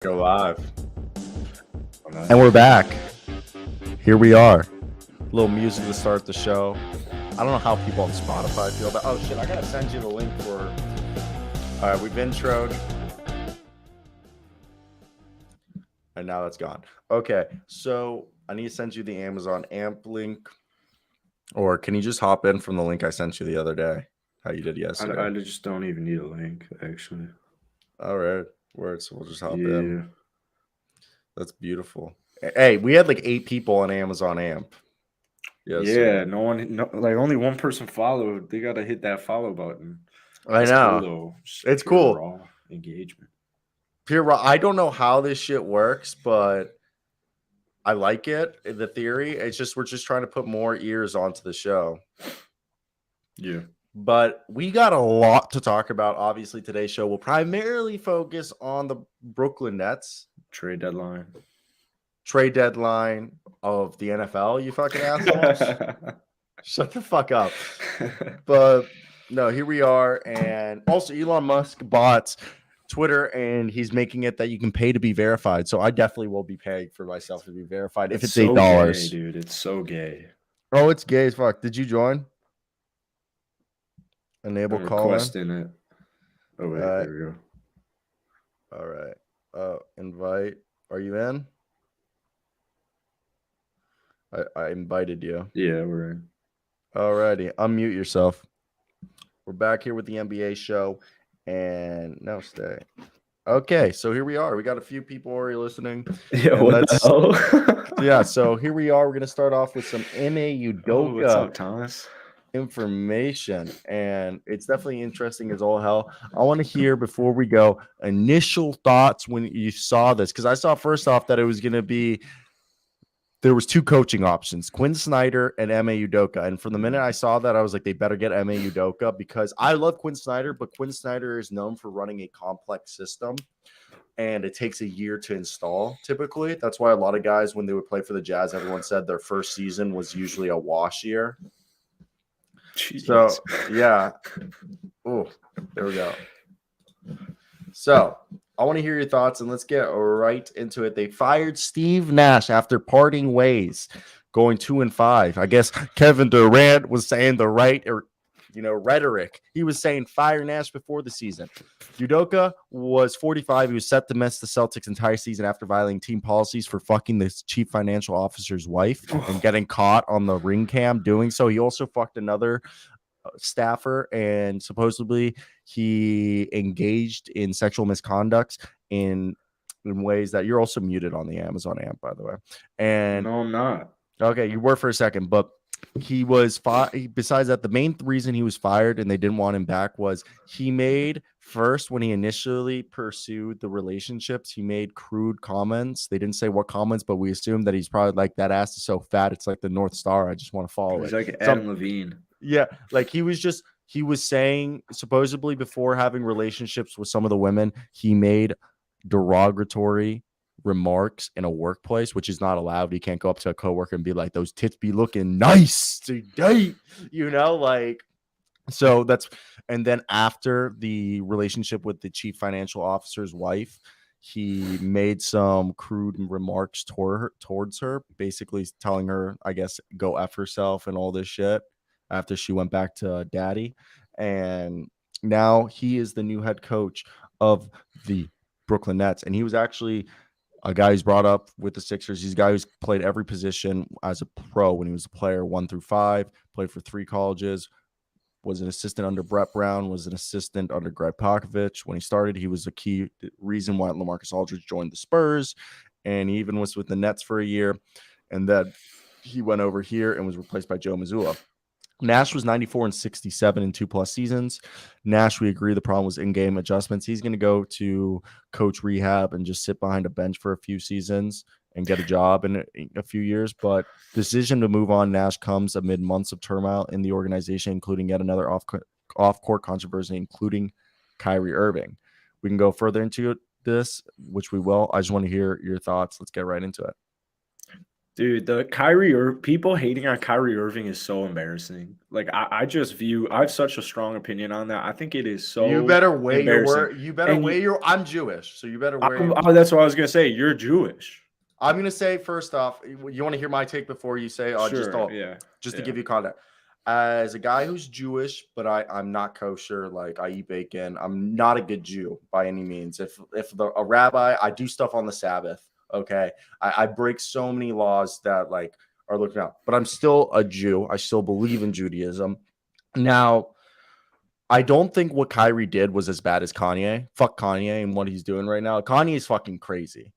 Go live. And we're back. Here we are. A little music to start the show. I don't know how people on Spotify feel about. Oh shit! I gotta send you the link for. All right, we've introed, and now that's gone. Okay, so I need to send you the Amazon AMP link, or can you just hop in from the link I sent you the other day? How you did yesterday? I just don't even need a link, actually. All right, words. We'll just hop Yeah. in. That's beautiful. Hey, we had like 8 people on Amazon AMP. Yeah, only one person followed. They gotta hit that follow button. I That's know. cool, though. It's Pure cool. raw engagement. I don't know how this shit works, but I like it. The theory. It's just we're just trying to put more ears onto the show. Yeah. But we got a lot to talk about. Obviously, today's show will primarily focus on the Brooklyn Nets Trade deadline. trade deadline of the NFL. You fucking assholes. Shut the fuck up. But no, here we are. And also, Elon Musk bought Twitter, and he's making it that you can pay to be verified. So I definitely will be paying for myself to be verified if it's so $8. gay, dude. It's so gay. Oh, it's gay as fuck. Did you join? Enable I'm call in. requesting it. Oh wait, there we go. All right. Invite. Are you in? I invited you. Yeah, we're in. Alrighty. Unmute yourself. We're back here with the NBA show. And no, stay. Okay, so here we are. We got a few people already listening. Yeah, what the hell? Yeah, so here we are. We're going to start off with some Ime Udoka. Oh, what's up, Thomas? Information, and it's definitely interesting as all hell. I want to hear, before we go, initial thoughts when you saw this, because I saw first off that it was going to be there was 2 coaching options, Quinn Snyder and Ime Udoka. And from the minute I saw that, I was like, they better get Ime Udoka, because I love Quinn Snyder, but Quinn Snyder is known for running a complex system, and it takes a year to install typically. That's why a lot of guys, when they would play for the Jazz, everyone said their first season was usually a wash year. Jeez. So, yeah. Oh, there we go. So, I want to hear your thoughts, and let's get right into it. They fired Steve Nash after parting ways, going 2-5. I guess Kevin Durant was saying the right rhetoric. He was saying fire Nash before the season. Udoka was 45. He was set to miss the Celtics' entire season after violating team policies for fucking the chief financial officer's wife and getting caught on the ring cam doing so. He also fucked another staffer, and supposedly he engaged in sexual misconduct in ways that you're also muted on the Amazon AMP, by the way. And no, I'm not. Okay, you were for a second, but he was besides that, the main reason he was fired and they didn't want him back was he made first, when he initially pursued the relationships, he made crude comments. They didn't say what comments, but we assumed that he's probably like, that ass is so fat, it's like the North Star. I just want to follow He's it. like Adam Levine. Yeah, like he was saying, supposedly before having relationships with some of the women, he made derogatory remarks in a workplace, which is not allowed. He can't go up to a coworker and be like, those tits be looking nice today, like. So and then after the relationship with the chief financial officer's wife, he made some crude remarks towards her, basically telling her, I guess, go F herself and all this shit after she went back to daddy. And now he is the new head coach of the Brooklyn Nets. And he was actually a guy who's brought up with the Sixers. He's a guy who's played every position as a pro when he was a player, 1 through 5, played for 3 colleges, was an assistant under Brett Brown, was an assistant under Greg Popovich. When he started, he was a key reason why LaMarcus Aldridge joined the Spurs, and he even was with the Nets for a year. And then he went over here and was replaced by Joe Mazzulla. Nash was 94 and 67 in 2+ seasons. Nash, we agree, the problem was in-game adjustments. He's going to go to coach rehab and just sit behind a bench for a few seasons and get a job in a few years. But decision to move on Nash comes amid months of turmoil in the organization, including yet another off-court controversy, including Kyrie Irving. We can go further into this, which we will. I just want to hear your thoughts. Let's get right into it. Dude, people hating on Kyrie Irving is so embarrassing. Like I have such a strong opinion on that. I think it is You so better weigh your embarrassing. word. You better And weigh your. I'm Jewish, so you better weigh. that's what I was gonna say. You're Jewish. I'm gonna say first off, you want to hear my take before you say, Sure, yeah. just to give you context. As a guy who's Jewish, but I'm not kosher. Like I eat bacon. I'm not a good Jew by any means. If a rabbi, I do stuff on the Sabbath. Okay, I break so many laws that like are looked out. But I'm still a Jew. I still believe in Judaism. Now, I don't think what Kyrie did was as bad as Kanye. Fuck Kanye and what he's doing right now. Kanye is fucking crazy.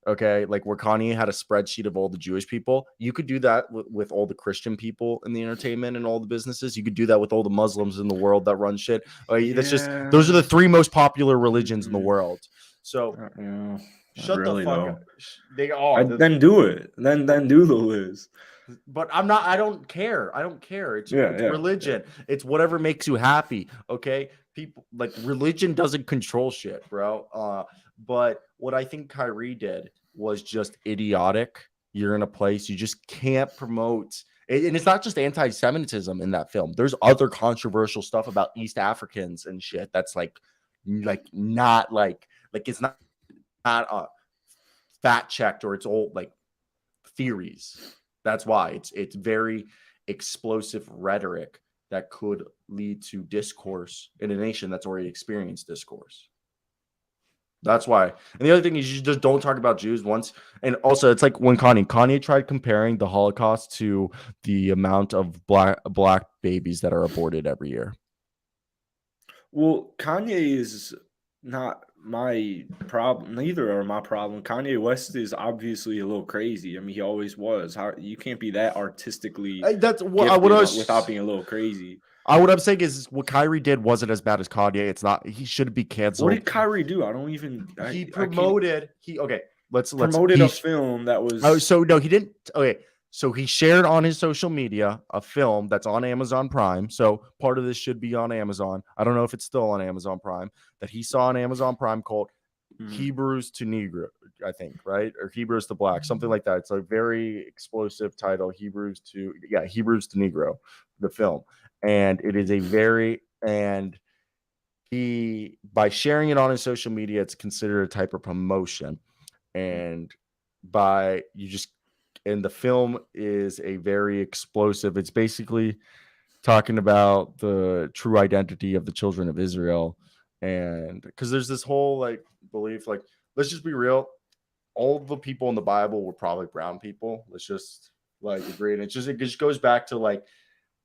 Okay, like where Kanye had a spreadsheet of all the Jewish people, you could do that with all the Christian people in the entertainment and all the businesses. You could do that with all the Muslims in the world that run shit. That's just those are the 3 most popular religions in the world. So shut really, the fuck though. up. They are. Then do it. Then do the list. But I'm not. I don't care. I don't care. It's religion. Yeah. It's whatever makes you happy. Okay, people like religion doesn't control shit, bro. But what I think Kyrie did was just idiotic. You're in a place you just can't promote. And it's not just anti-Semitism in that film. There's other controversial stuff about East Africans and shit that's like not like it's not fact checked or it's old like theories. That's why it's very explosive rhetoric that could lead to discourse in a nation that's already experienced discourse. That's why. And the other thing is you just don't talk about Jews once. And also it's like when Kanye tried comparing the Holocaust to the amount of black babies that are aborted every year. Well, Kanye is not my problem. Neither are my problem. Kanye West is obviously a little crazy. I mean, he always was. How you can't be that artistically that's what without being a little crazy. What I'm saying is what Kyrie did wasn't as bad as Kanye. It's not. He should be canceled. What did Kyrie do? I don't even. He promoted. Let's promoted a film that was. Oh, so no, he didn't. Okay, so he shared on his social media a film that's on Amazon Prime. So part of this should be on Amazon. I don't know if it's still on Amazon Prime. That he saw on Amazon Prime called Hebrews to Negro, I think, right? Or Hebrews to Black, something like that. It's a very explosive title. Hebrews to Negro, the film. And it is he, by sharing it on his social media, it's considered a type of promotion. And the film is a very explosive. It's basically talking about the true identity of the children of Israel. And because there's this whole like belief, like, let's just be real. All the people in the Bible were probably brown people. Let's just like agree. And it just goes back to like,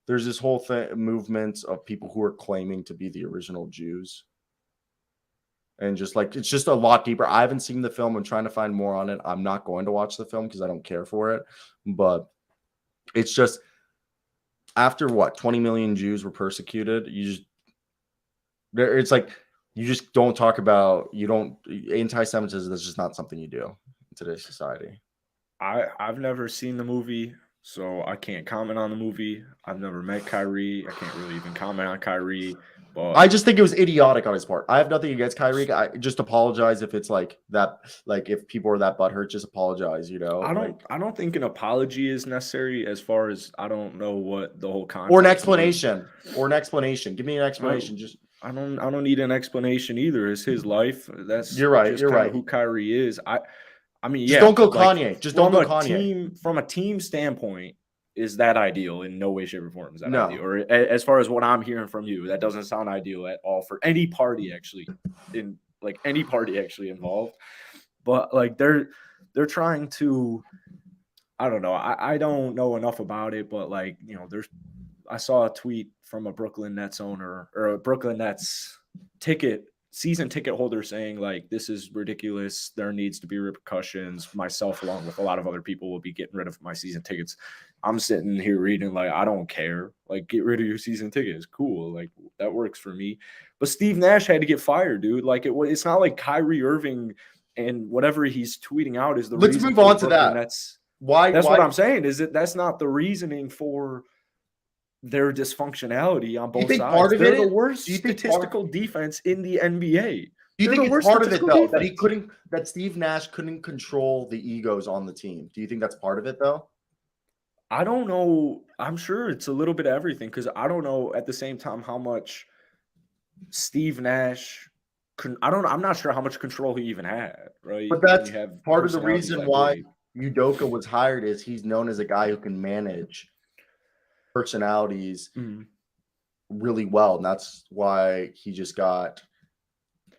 there's this whole movement of people who are claiming to be the original Jews. And just like, it's just a lot deeper. I haven't seen the film. I'm trying to find more on it. I'm not going to watch the film because I don't care for it. But it's just, after 20 million Jews were persecuted, it's like, you just don't talk about, anti-Semitism is just not something you do in today's society. I've never seen the movie, so I can't comment on the movie. I've never met Kyrie. I can't really even comment on Kyrie. But I just think it was idiotic on his part. I have nothing against Kyrie. I just apologize if it's like that. Like if people are that butthurt, just apologize. I don't think an apology is necessary. As far as I don't know what the whole context or an explanation. Give me an explanation. I don't need an explanation either. It's his life. You're right. Who Kyrie is. I mean, just don't go Kanye. Just don't go Kanye. From a team standpoint, is that ideal? In no way, shape, or form is that ideal. Or as far as what I'm hearing from you, that doesn't sound ideal at all for any party actually involved. But like they're trying to. I don't know. I don't know enough about it, but like I saw a tweet from a Brooklyn Nets owner or a Brooklyn Nets season ticket holder saying like, this is ridiculous. There needs to be repercussions. Myself, along with a lot of other people, will be getting rid of my season tickets. I'm sitting here reading like, I don't care. Like, get rid of your season tickets. Cool. Like that works for me. But Steve Nash had to get fired, dude. Like it's not like Kyrie Irving and whatever he's tweeting out is the reason. Let's move on to that. That's why. What I'm saying is that's not the reasoning for their dysfunctionality on both sides. They're the worst statistical defense in the NBA. Do you They're think the it's worst part of it statistical though defense. that Steve Nash couldn't control the egos on the team? Do you think that's part of it though? I don't know. I'm sure it's a little bit of everything because I don't know at the same time how much Steve Nash I don't know. I'm not sure how much control he even had, right? But When that's you have part of the personalities reason that why big. Udoka was hired is he's known as a guy who can manage personalities Mhm. really well, and that's why he just got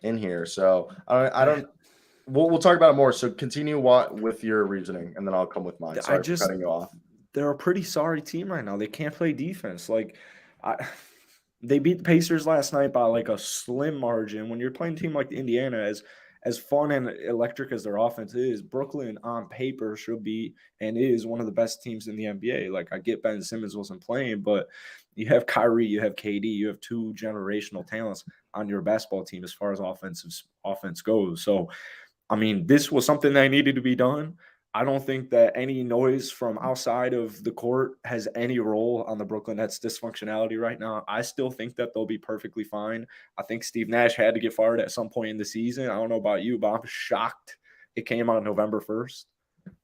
in here. So I don't. We'll talk about it more. So continue with your reasoning, and then I'll come with mine. I Sorry for just cutting you off. they're a pretty sorry team right now. They can't play defense. Like I they beat the Pacers last night by like a slim margin. When you're playing a team like Indiana, as fun and electric as their offense is, Brooklyn on paper should be and is one of the best teams in the NBA. Like I get Ben Simmons wasn't playing, but you have Kyrie, you have KD, you have two generational talents on your basketball team as far as offense goes. So I mean, this was something that needed to be done. I don't think that any noise from outside of the court has any role on the Brooklyn Nets dysfunctionality right now. I still think that they'll be perfectly fine. I think Steve Nash had to get fired at some point in the season. I don't know about you, but I'm shocked it came on November 1st.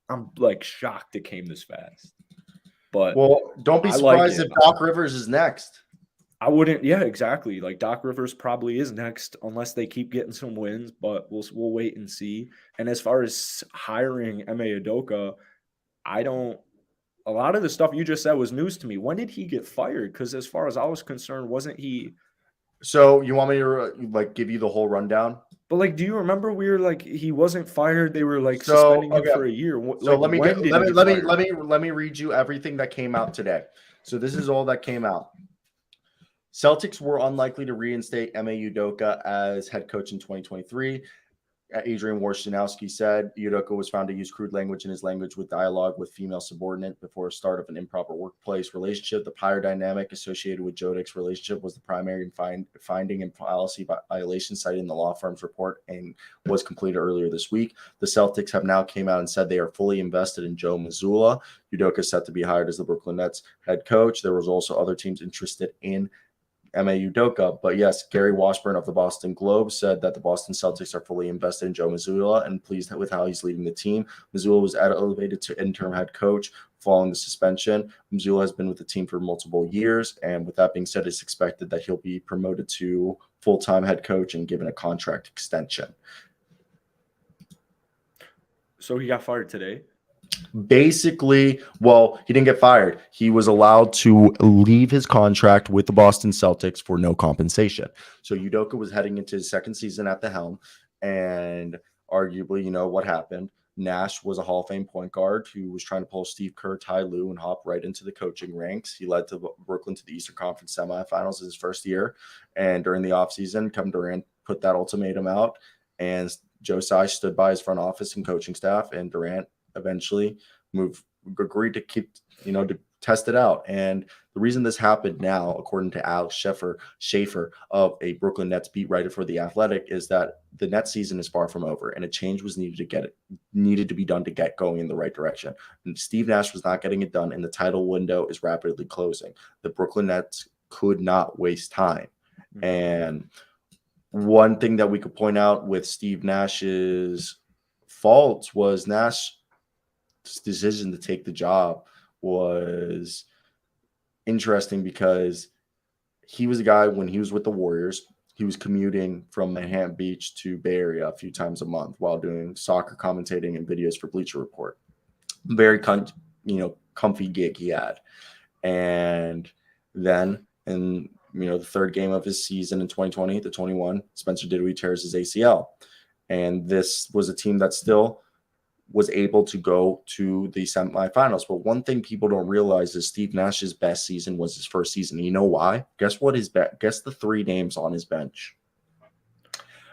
I'm like shocked it came this fast. But Well, don't be I like surprised it. if Doc Rivers is next. I wouldn't. Yeah, exactly. Like Doc Rivers probably is next unless they keep getting some wins, but we'll wait and see. And as far as hiring Ime Udoka, I don't. A lot of the stuff you just said was news to me. When did he get fired? Because as far as I was concerned, wasn't he? So you want me to like give you the whole rundown? But like, do you remember we were like he wasn't fired? They were like So suspending him for a year. So Like, when did he get fired? let me read you everything that came out today. So this is all that came out. Celtics were unlikely to reinstate Ime Udoka as head coach in 2023. Adrian Wojnarowski said Udoka was found to use crude language in his language with dialogue with female subordinate before start of an improper workplace relationship. The power dynamic associated with Jodek's relationship was the primary finding and policy violation cited in the law firm's report and was completed earlier this week. The Celtics have now came out and said they are fully invested in Joe Mazzulla. Udoka is set to be hired as the Brooklyn Nets head coach. There was also other teams interested in Ime Udoka. But yes, Gary Washburn of the Boston Globe said that the Boston Celtics are fully invested in Joe Mazzulla and pleased with how he's leading the team. Mazzulla was elevated to interim head coach following the suspension. Mazzulla has been with the team for multiple years, and with that being said, it's expected that he'll be promoted to full-time head coach and given a contract extension. So he got fired today? Basically, well, he didn't get fired. He was allowed to leave his contract with the Boston Celtics for no compensation. So Udoka was heading into his second season at the helm, and arguably, you know what happened. Nash was a Hall of Fame point guard who was trying to pull Steve Kerr, Ty Lue, and hop right into the coaching ranks. He led to Brooklyn to the Eastern Conference semifinals his first year, and during the offseason, Kevin Durant put that ultimatum out, and Joe Tsai stood by his front office and coaching staff, and Durant eventually agreed to keep, to test it out. And the reason this happened now, according to Alex Schaefer of a Brooklyn Nets beat writer for The Athletic, is that the Nets season is far from over and a change was needed to be done to get going in the right direction. And Steve Nash was not getting it done, and the title window is rapidly closing. The Brooklyn Nets could not waste time. Mm-hmm. And one thing that we could point out with Steve Nash's faults was Nash's decision to take the job was interesting because he was a guy when he was with the Warriors, he was commuting from Manhattan Beach to Bay Area a few times a month while doing soccer commentating and videos for Bleacher Report. Very comfy gig he had. And then in the third game of his season in 2020, the 21, Spencer Dinwiddie tears his ACL. And this was a team that still was able to go to the semifinals. But one thing people don't realize is Steve Nash's best season was his first season. You know why? Guess what his guess the three names on his bench.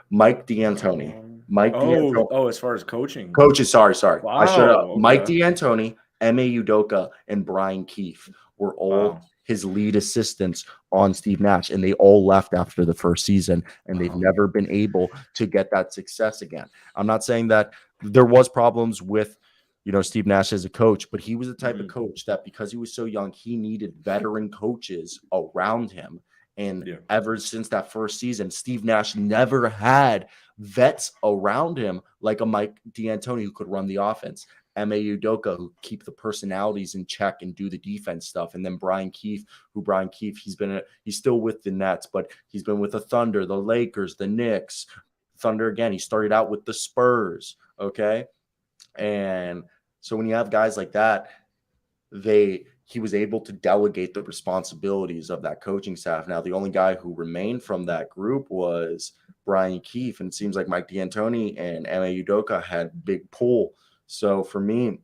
Mike D'Antoni. D'Antoni. As far as coaching. Coaches, sorry. Wow, I showed up. okay. Mike D'Antoni, Ime Udoka, and Brian Keefe were all his lead assistants on Steve Nash, and they all left after the first season, and they've never been able to get that success again. I'm not saying that there was problems with, Steve Nash as a coach, but he was the type of coach that because he was so young, he needed veteran coaches around him, And Yeah. ever since that first season, Steve Nash never had vets around him like a Mike D'Antoni who could run the offense, Ime Udoka who keep the personalities in check and do the defense stuff, and then Brian Keefe, he's still with the Nets, but he's been with the Thunder, the Lakers, the Knicks, Thunder again. He started out with the Spurs, okay? And so when you have guys like that, he was able to delegate the responsibilities of that coaching staff. Now, the only guy who remained from that group was Brian Keefe, and it seems like Mike D'Antoni and Ime Udoka had big pull. So for me,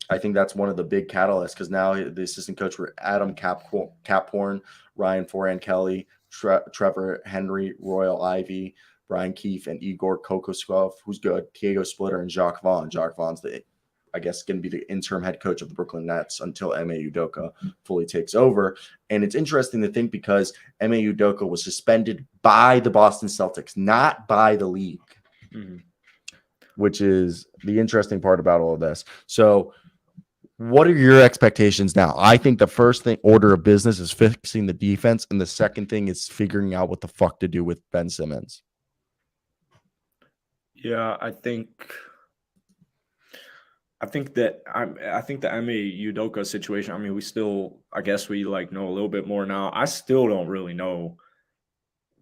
I think that's one of the big catalysts, because now the assistant coach were Adam Caphorn, Ryan Foran-Kelly, Trevor Henry, Royal Ivy, Brian Keefe, and Igor Kokoskov, who's good, Diego Splitter, and Jacques Vaughn. Jacques Vaughn's going to be the interim head coach of the Brooklyn Nets until Ime Udoka fully takes over. And it's interesting to think, because Ime Udoka was suspended by the Boston Celtics, not by the league, which is the interesting part about all of this. So what are your expectations now? I think the first order of business is fixing the defense, and the second thing is figuring out what the fuck to do with Ben Simmons. Yeah, I think the Ime Udoka situation. I mean, I guess we know a little bit more now. I still don't really know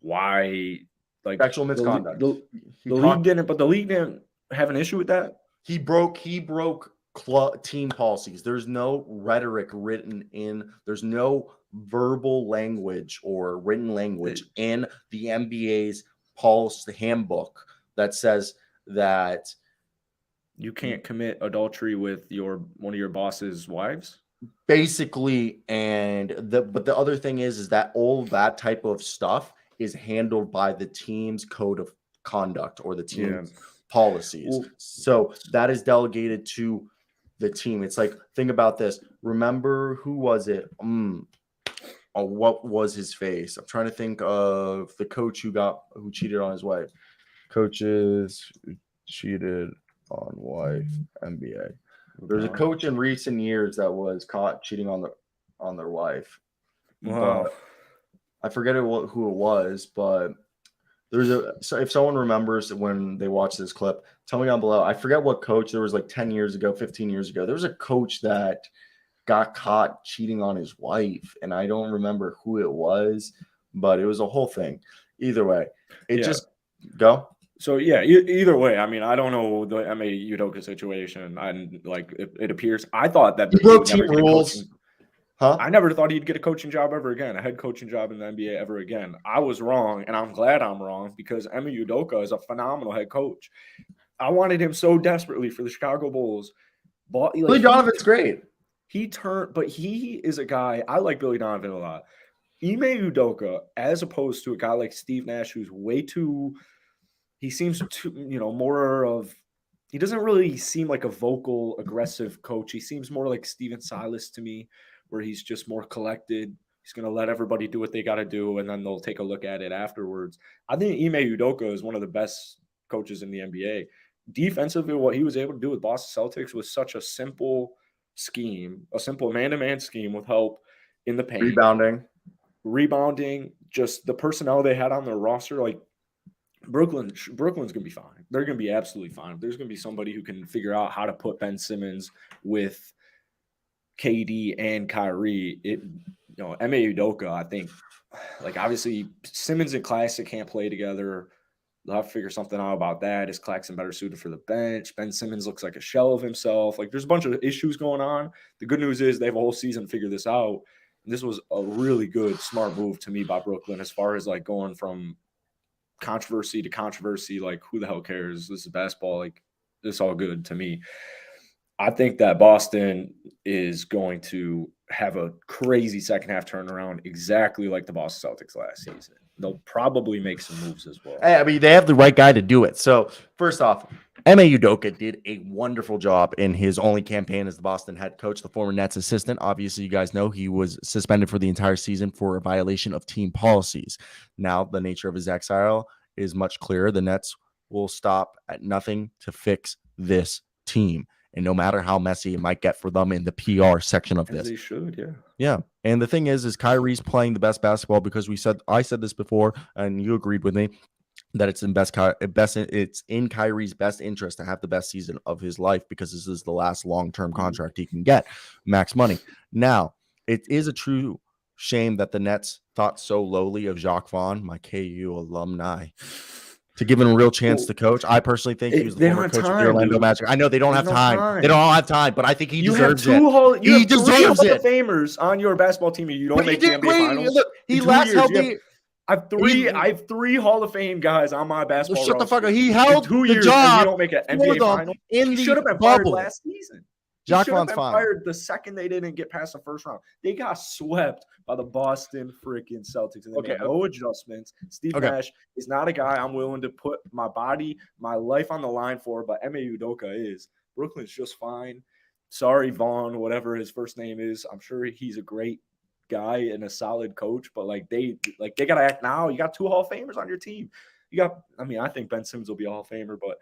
why, sexual misconduct. The league didn't have an issue with that. He broke team policies. There's no rhetoric written in. There's no verbal language or written language in the NBA's policy handbook that says that you can't commit adultery with one of your boss's wives. Basically, but the other thing is that all that type of stuff is handled by the team's code of conduct or the team's policies. Well, so that is delegated to the team. It's like, think about this. Remember, who was it? What was his face? I'm trying to think of the coach who cheated on his wife. Coaches who cheated on wife, NBA. There's a coach in recent years that was caught cheating on their wife. Wow. I forget who it was, but so if someone remembers when they watch this clip, tell me down below. I forget what coach. There was 10 years ago, 15 years ago. There was a coach that got caught cheating on his wife, and I don't remember who it was, but it was a whole thing. Either way, just go. So yeah, either way, I mean, I don't know the Ime Udoka situation. It appears I thought that he broke team rules. I never thought he'd get a coaching job ever again, a head coaching job in the NBA ever again. I was wrong, and I'm glad I'm wrong, because Ime Udoka is a phenomenal head coach. I wanted him so desperately for the Chicago Bulls. Billy Donovan's great. But he is a guy. I like Billy Donovan a lot. Ime Udoka, as opposed to a guy like Steve Nash, who's way too. He seems to, more of. He doesn't really seem like a vocal, aggressive coach. He seems more like Steven Silas to me, where he's just more collected. He's going to let everybody do what they got to do, and then they'll take a look at it afterwards. I think Ime Udoka is one of the best coaches in the NBA. Defensively, what he was able to do with Boston Celtics was such a simple scheme, a simple man-to-man scheme with help in the paint. Rebounding, just the personnel they had on their roster, Brooklyn's going to be fine. They're going to be absolutely fine. There's going to be somebody who can figure out how to put Ben Simmons with KD and Kyrie. Ime Udoka, I think, obviously Simmons and Claxton can't play together. They'll have to figure something out about that. Is Claxton better suited for the bench? Ben Simmons looks like a shell of himself. There's a bunch of issues going on. The good news is they have a whole season to figure this out. And this was a really good, smart move to me by Brooklyn, as far as going from controversy to controversy. Who the hell cares? This is basketball. It's all good to me. I think that Boston is going to have a crazy second half turnaround, exactly like the Boston Celtics last season. They'll probably make some moves as well. I mean, they have the right guy to do it. So first off, Ime Udoka did a wonderful job in his only campaign as the Boston head coach, the former Nets assistant. Obviously, you guys know he was suspended for the entire season for a violation of team policies. Now, the nature of his exile is much clearer. The Nets will stop at nothing to fix this team. And no matter how messy it might get for them in the PR section of As this. they should, yeah. Yeah. And the thing is Kyrie's playing the best basketball because I said this before and you agreed with me that it's in Kyrie's best interest to have the best season of his life because this is the last long-term contract he can get, max money. Now, it is a true shame that the Nets thought so lowly of Jacques Vaughn, my KU alumni, to give him a real chance to coach. I personally think he was the former coach of the Orlando Magic. I know they don't have time. They don't all have time, but I think he deserves it. You He have 3 deserves Hall it. of Famers on your basketball team, and you don't make the NBA Finals. Look, he In 2 last years, held you have- the. I have 3 Hall of Fame guys on my basketball Shut the roster. fuck up. He held in 2 the years, job and we don't make an for NBA them Final. in He the should have been fired bubble. last season. He Jacques should have Vaughn's been fine. fired the second they didn't get past the first round. They got swept by the Boston freaking Celtics, and they made no adjustments. Steve Nash is not a guy I'm willing to put my body, my life on the line for, but Ime Udoka is. Brooklyn's just fine. Sorry, Vaughn, whatever his first name is. I'm sure he's a great guy and a solid coach, but they gotta act now. You got 2 Hall of Famers on your team. I think Ben Simmons will be a Hall of Famer, but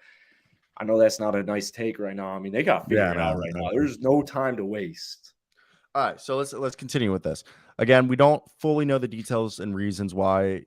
I know that's not a nice take right now. I mean, they got to figure it out right now. There's no time to waste. All right, so let's continue with this. Again, we don't fully know the details and reasons why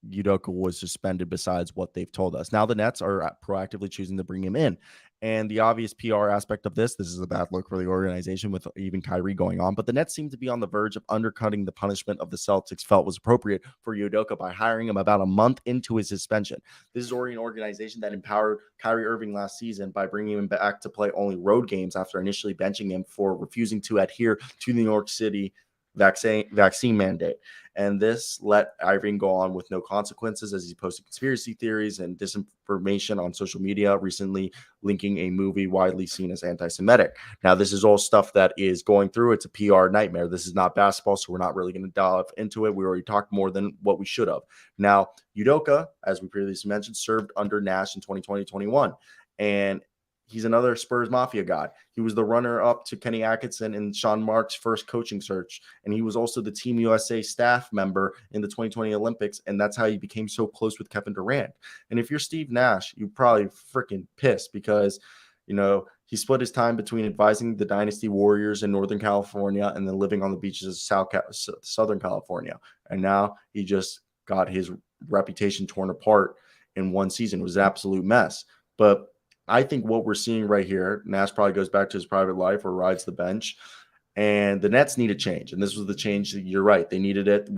Udoka was suspended besides what they've told us. Now the Nets are proactively choosing to bring him in. And the obvious PR aspect of this is a bad look for the organization with even Kyrie going on. But the Nets seem to be on the verge of undercutting the punishment of the Celtics felt was appropriate for Udoka by hiring him about a month into his suspension. This is already an organization that empowered Kyrie Irving last season by bringing him back to play only road games after initially benching him for refusing to adhere to the New York City vaccine mandate. And this let Irving go on with no consequences as he posted conspiracy theories and disinformation on social media, recently linking a movie widely seen as anti-Semitic. Now, this is all stuff that is going through. It's a PR nightmare. This is not basketball, so we're not really going to dive into it. We already talked more than what we should have. Now, Udoka, as we previously mentioned, served under Nash in 2020-21. And he's another Spurs Mafia guy. He was the runner-up to Kenny Atkinson in Sean Marks' first coaching search, and he was also the Team USA staff member in the 2020 Olympics, and that's how he became so close with Kevin Durant. And if you're Steve Nash, you're probably freaking pissed because, he split his time between advising the Dynasty Warriors in Northern California and then living on the beaches of Southern California. And now he just got his reputation torn apart in one season. It was an absolute mess. But I think what we're seeing right here, Nash probably goes back to his private life or rides the bench, and the Nets need a change. And this was the change. You're right. They needed it.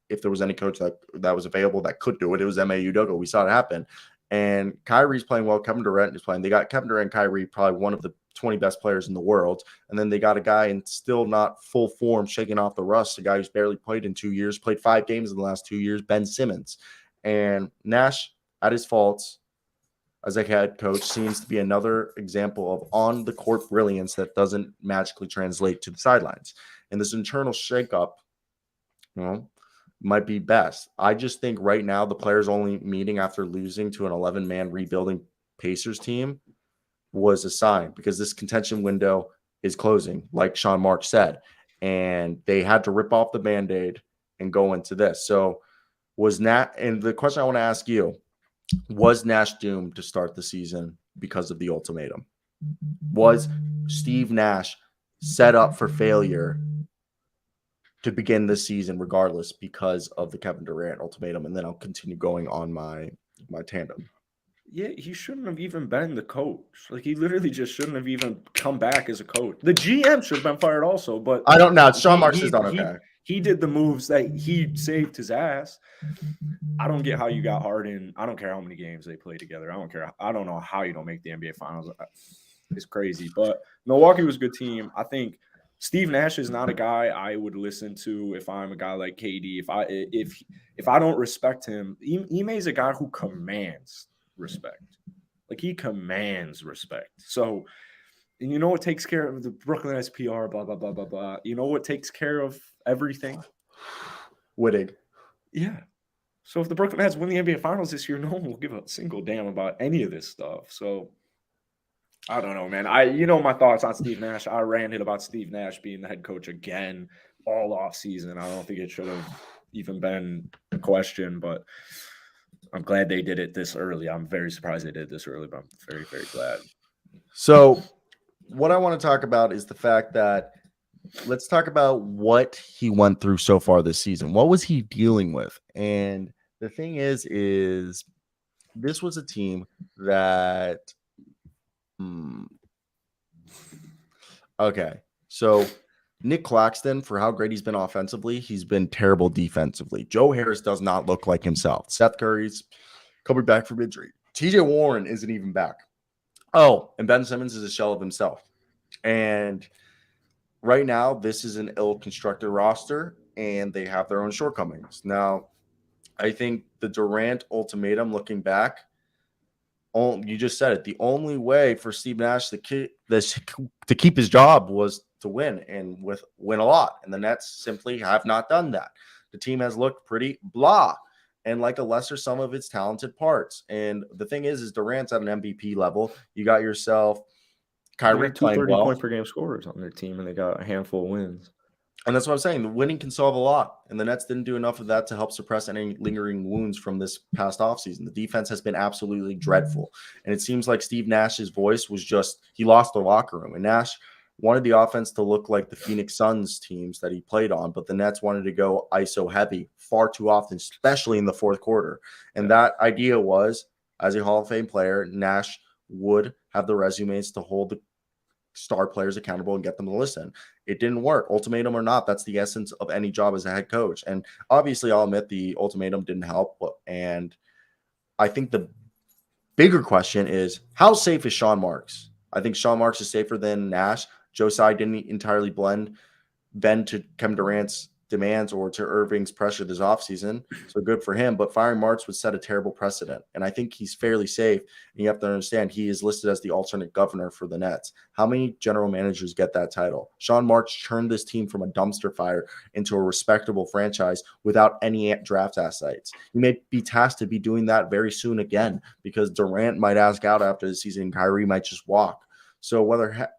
If there was any coach that was available that could do it, it was Ime Udoka. We saw it happen. And Kyrie's playing well. Kevin Durant is playing. They got Kevin Durant and Kyrie, probably one of the 20 best players in the world. And then they got a guy in still not full form, shaking off the rust, a guy who's barely played in 2 years, played 5 games in the last 2 years, Ben Simmons. And Nash, at his faults, as a head coach, seems to be another example of on-the-court brilliance that doesn't magically translate to the sidelines. And this internal shakeup, might be best. I just think right now the players only meeting after losing to an 11-man rebuilding Pacers team was a sign because this contention window is closing, like Sean Marks said. And they had to rip off the Band-Aid and go into this. So and the question I want to ask you, was Nash doomed to start the season because of the ultimatum? Was Steve Nash set up for failure to begin this season regardless because of the Kevin Durant ultimatum? And then I'll continue going on my tandem. Yeah, he shouldn't have even been the coach. He literally just shouldn't have even come back as a coach. The GM should have been fired also, but I don't know. Sean Marks is not okay. He did the moves that he saved his ass. I don't get how you got Harden. I don't care how many games they play together. I don't care. I don't know how you don't make the NBA Finals. It's crazy. But Milwaukee was a good team. I think Steve Nash is not a guy I would listen to if I'm a guy like KD. If I don't respect him, Ime is a guy who commands respect. He commands respect. So, and you know what takes care of the Brooklyn Nets PR, blah, blah, blah, blah, blah. You know what takes care of everything? Wittig. Yeah. So if the Brooklyn Nets win the NBA Finals this year, no one will give a single damn about any of this stuff. So I don't know, man. My thoughts on Steve Nash. I ranted about Steve Nash being the head coach again all off season. I don't think it should have even been a question, but I'm glad they did it this early. I'm very surprised they did it this early, but I'm very, very glad. So what I want to talk about is the fact that let's talk about what he went through so far this season. What was he dealing with? And the thing is this was a team that okay. So Nick Claxton, for how great he's been offensively, he's been terrible defensively. Joe Harris does not look like himself. Seth Curry's coming back from injury. TJ Warren isn't even back. Oh, and Ben Simmons is a shell of himself. And right now, this is an ill-constructed roster, and they have their own shortcomings. Now, I think the Durant ultimatum, looking back, you just said it. The only way for Steve Nash to keep his job was to win and win a lot. And the Nets simply have not done that. The team has looked pretty blah and like a lesser sum of its talented parts. And the thing is Durant's at an MVP level. You got yourself Kyrie two playing 30 well. point per game scorers on their team, and they got a handful of wins. And that's what I'm saying. The winning can solve a lot. And the Nets didn't do enough of that to help suppress any lingering wounds from this past offseason. The defense has been absolutely dreadful. And it seems like Steve Nash's voice was just, he lost the locker room. And Nash wanted the offense to look like the Phoenix Suns teams that he played on. But the Nets wanted to go ISO heavy far too often, especially in the fourth quarter. And that idea was, as a Hall of Fame player, Nash would have the resumes to hold the star players accountable and get them to listen. It didn't work. Ultimatum or not, that's the essence of any job as a head coach. And obviously, I'll admit the ultimatum didn't help. And I think the bigger question is, how safe is Sean Marks? I think Sean Marks is safer than Nash. Joe Tsai didn't entirely bend to Kevin Durant's demands or to Irving's pressure this offseason. So good for him. But firing Marks would set a terrible precedent. And I think he's fairly safe. And you have to understand he is listed as the alternate governor for the Nets. How many general managers get that title? Sean Marks turned this team from a dumpster fire into a respectable franchise without any draft assets. He may be tasked to be doing that very soon again because Durant might ask out after the season. Kyrie might just walk. So whether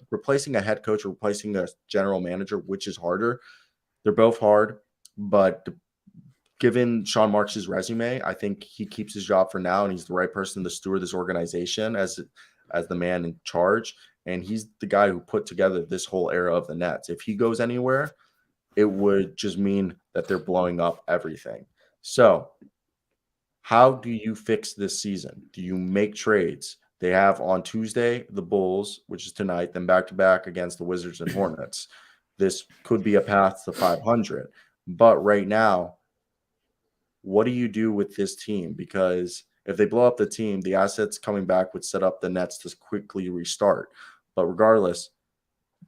replacing a head coach or replacing a general manager, which is harder, they're both hard, but given Sean Marks' resume, I think he keeps his job for now, and he's the right person to steward this organization as the man in charge. And he's the guy who put together this whole era of the Nets. If he goes anywhere, it would just mean that they're blowing up everything. So how do you fix this season? Do you make trades? They have on Tuesday the Bulls, which is tonight, then back-to-back against the Wizards and Hornets. This could be a path to 500. But right now, what do you do with this team? Because if they blow up the team, the assets coming back would set up the Nets to quickly restart. But regardless,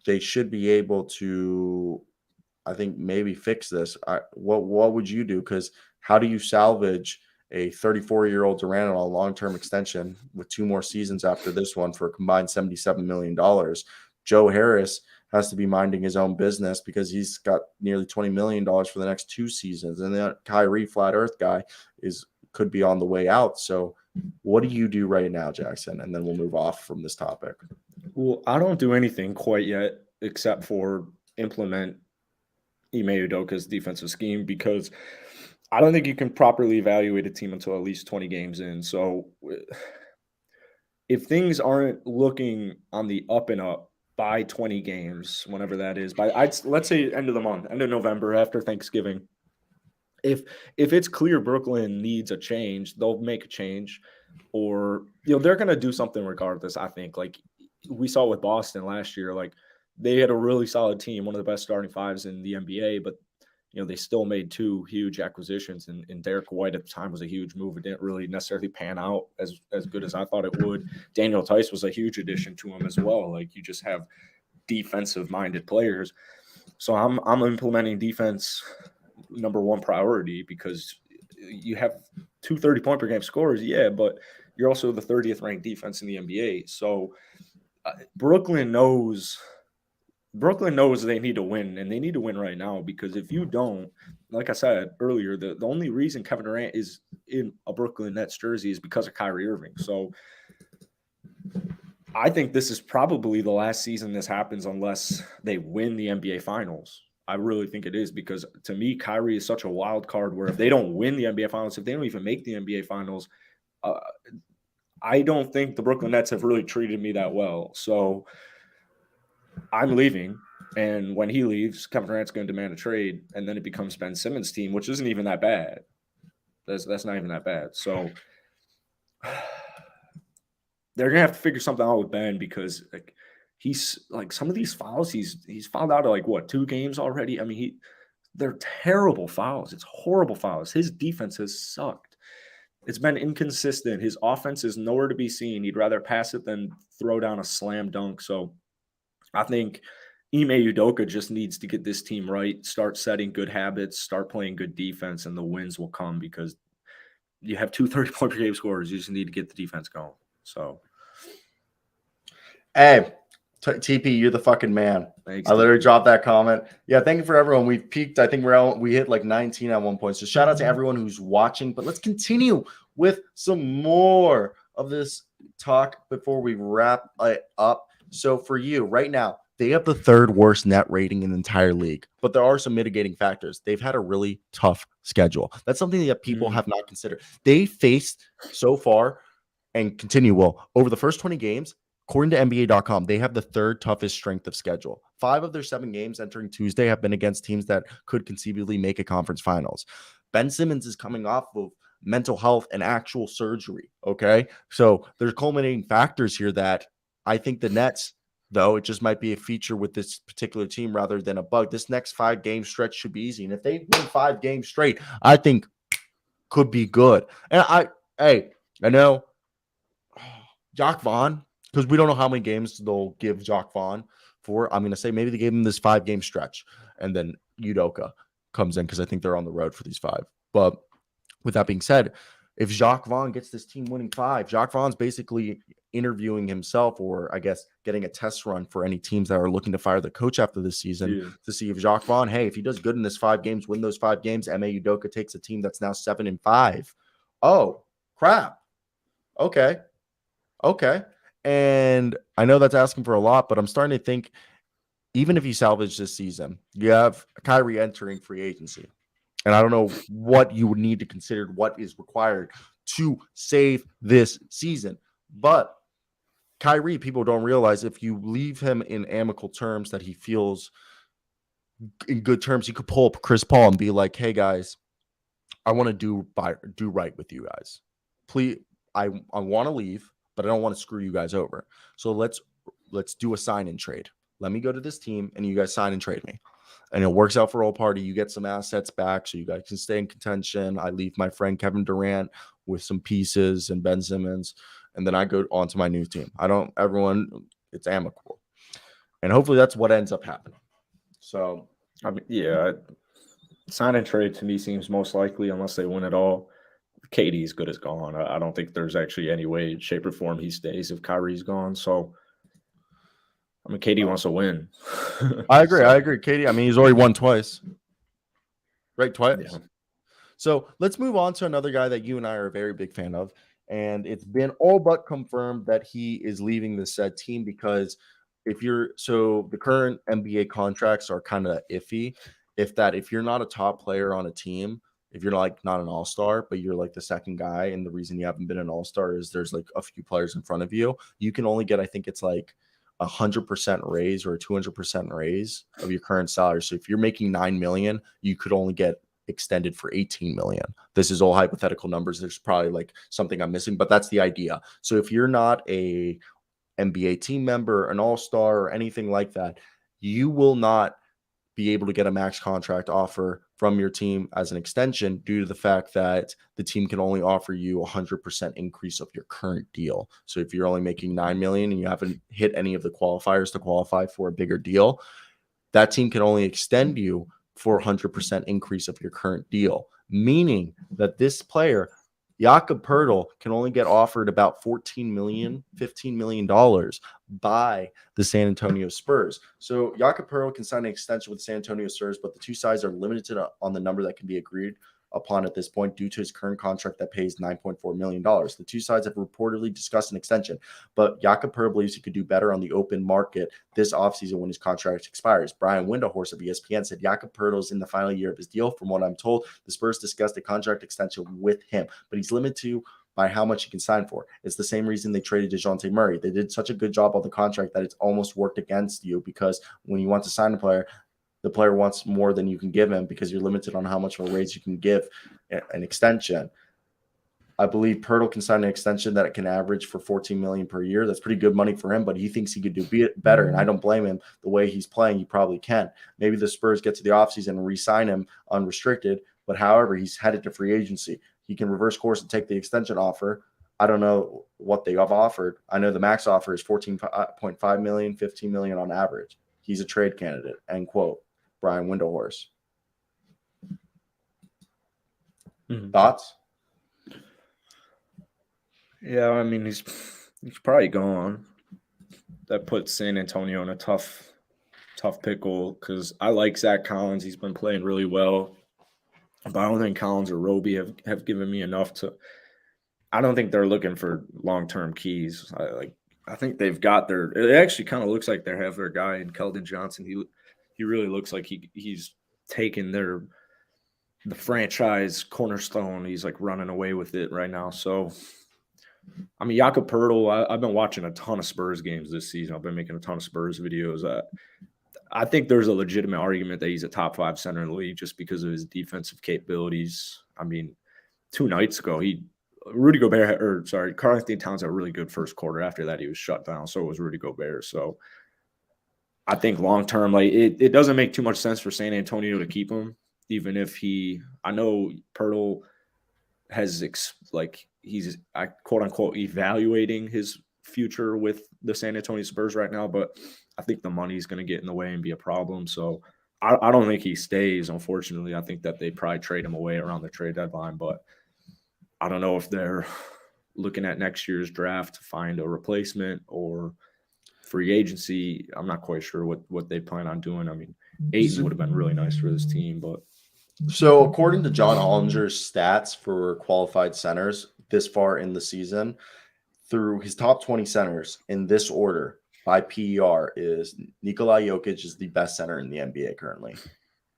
they should be able to, I think, maybe fix this. What would you do? Because how do you salvage a 34-year-old Durant on a long-term extension with 2 more seasons after this one for a combined $77 million? Joe Harris has to be minding his own business because he's got nearly $20 million for the next 2 seasons. And then Kyrie, flat earth guy, could be on the way out. So what do you do right now, Jackson? And then we'll move off from this topic. Well, I don't do anything quite yet except for implement Ime Udoka's defensive scheme because I don't think you can properly evaluate a team until at least 20 games in. So if things aren't looking on the up and up by 20 games, whenever that is, let's say end of the month, end of November, after Thanksgiving, if it's clear Brooklyn needs a change, they'll make a change, or they're gonna do something regardless. I think like we saw with Boston last year, like they had a really solid team, one of the best starting fives in the NBA, but they still made 2 huge acquisitions, and Derek White at the time was a huge move. It didn't really necessarily pan out as good as I thought it would. Daniel Tice was a huge addition to him as well. Like you just have defensive-minded players. So I'm implementing defense number 1 priority because you have 2 30-point per game scorers, yeah, but you're also the 30th ranked defense in the NBA. So Brooklyn knows they need to win, and they need to win right now because if you don't, like I said earlier, the only reason Kevin Durant is in a Brooklyn Nets jersey is because of Kyrie Irving. So I think this is probably the last season this happens unless they win the NBA Finals. I really think it is because to me, Kyrie is such a wild card where if they don't win the NBA Finals, if they don't even make the NBA Finals, I don't think the Brooklyn Nets have really treated me that well. So I'm leaving. And when he leaves, Kevin Durant's going to demand a trade, and then it becomes Ben Simmons' team, which isn't even that bad. That's not even that bad. So they're gonna have to figure something out with Ben because like he's like some of these fouls he's fouled out of like what 2 games already. I mean they're terrible fouls. It's horrible fouls. His defense has sucked. It's been inconsistent. His offense is nowhere to be seen. He'd rather pass it than throw down a slam dunk. So I think Ime Udoka just needs to get this team right, start setting good habits, start playing good defense, and the wins will come because you have 2 30-point per game scorers. You just need to get the defense going. So, hey, TP, you're the fucking man. thanks, I literally TP. dropped that comment. Yeah, thank you for everyone. We've peaked. I think we hit like 19 at one point. So shout out to everyone who's watching. But let's continue with some more of this talk before we wrap it up. So for you right now, they have the 3rd worst net rating in the entire league, but there are some mitigating factors. They've had a really tough schedule. That's something that people have not considered. They faced so far and continue well over the first 20 games. According to NBA.com, they have the 3rd toughest strength of schedule. 5 of their 7 games entering Tuesday have been against teams that could conceivably make a conference finals. Ben Simmons is coming off of mental health and actual surgery. Okay. So there's culminating factors here that I think the Nets, though, it just might be a feature with this particular team rather than a bug. This next 5-game stretch should be easy. And if they win 5 games straight, I think could be good. And I know Jacques Vaughn, because we don't know how many games they'll give Jacques Vaughn for. I'm going to say maybe they gave him this 5-game stretch, and then Udoka comes in because I think they're on the road for these 5. But with that being said, if Jacques Vaughn gets this team winning 5, Jacques Vaughn's basically interviewing himself, or I guess getting a test run for any teams that are looking to fire the coach after this season to see if Jacques Vaughn, hey, if he does good in this 5 games, win those 5 games, Ime Udoka takes a team that's now 7-5. Oh, crap. Okay. And I know that's asking for a lot, but I'm starting to think even if you salvage this season, you have Kyrie entering free agency. And I don't know what you would need to consider what is required to save this season. But Kyrie, people don't realize if you leave him in amicable terms that he feels in good terms, you could pull up Chris Paul and be like, hey, guys, I want to do right with you guys. Please, I want to leave, but I don't want to screw you guys over. So let's do a sign and trade. Let me go to this team and you guys sign and trade me. And it works out for all party. You get some assets back so you guys can stay in contention. I leave my friend Kevin Durant with some pieces and Ben Simmons, and then I go on to my new team. It's amicable. And hopefully that's what ends up happening. So, I mean, yeah, sign and trade to me seems most likely unless they win it all. KD's good as gone. I don't think there's actually any way, shape, or form he stays if Kyrie's gone. So, I mean, KD wants to win. I agree. KD, I mean, he's already won twice. Right, twice. Yeah. So let's move on to another guy that you and I are a very big fan of. And it's been all but confirmed that he is leaving the said team because the current NBA contracts are kind of iffy. If you're not a top player on a team, if you're like not an all-star, but you're like the second guy, and the reason you haven't been an all-star is there's like a few players in front of you, you can only get, I think it's like 100% raise or a 200% raise of your current salary. So if you're making $9 million, you could only get extended for $18 million. This is all hypothetical numbers. There's probably like something I'm missing, but that's the idea. So if you're not a NBA team member, an all-star, or anything like that, you will not be able to get a max contract offer from your team as an extension due to the fact that the team can only offer you 100% increase of your current deal. So if you're only making $9 million and you haven't hit any of the qualifiers to qualify for a bigger deal, that team can only extend you for 100% increase of your current deal, meaning that this player, Jakob Poeltl, can only get offered about $14 million, $15 million by the San Antonio Spurs. So Jakob Poeltl can sign an extension with the San Antonio Spurs, but the two sides are limited on the number that can be agreed upon at this point due to his current contract that pays $9.4 million. The two sides have reportedly discussed an extension, but Jakob Poeltl believes he could do better on the open market this offseason when his contract expires. Brian Windhorst of ESPN said Jakob Poeltl is in the final year of his deal. From what I'm told, the Spurs discussed a contract extension with him, but he's limited to by how much he can sign for. It's the same reason they traded DeJounte Murray. They did such a good job on the contract that it's almost worked against you, because when you want to sign a player, the player wants more than you can give him because you're limited on how much of a raise you can give an extension. I believe Poeltl can sign an extension that it can average for $14 million per year. That's pretty good money for him, but he thinks he could do better, and I don't blame him. The way he's playing, he probably can. Maybe the Spurs get to the offseason and re-sign him unrestricted, but however, he's headed to free agency. He can reverse course and take the extension offer. I don't know what they have offered. I know the max offer is $14.5 million, $15 million on average. He's a trade candidate, end quote. Brian Windhorst. Thoughts? Yeah, I mean, he's probably gone. That puts San Antonio in a tough pickle, because I like Zach Collins. He's been playing really well. But I don't think Collins or Roby have given me enough to – I don't think they're looking for long-term keys. I think they've got their – it actually kind of looks like they have their guy in Keldon Johnson. He really looks like he's taken the franchise cornerstone. He's like running away with it right now. So – I mean, Jakob Poeltl, I've been watching a ton of Spurs games this season. I've been making a ton of Spurs videos. I think there's a legitimate argument that he's a top 5 center in the league just because of his defensive capabilities. I mean, 2 nights ago, Karl Anthony Towns had a really good first quarter. After that, he was shut down. So was Rudy Gobert. So I think long-term, like it doesn't make too much sense for San Antonio to keep him, even if I know Poeltl has he's quote unquote evaluating his future with the San Antonio Spurs right now, but I think the money's going to get in the way and be a problem. So I don't think he stays, unfortunately. I think that they probably trade him away around the trade deadline, but I don't know if they're looking at next year's draft to find a replacement or free agency. I'm not quite sure what they plan on doing. I mean, Ayton would have been really nice for this team, but so according to John Hollinger's stats for qualified centers this far in the season, through his top 20 centers in this order by PER is Nikola Jokic is the best center in the NBA currently.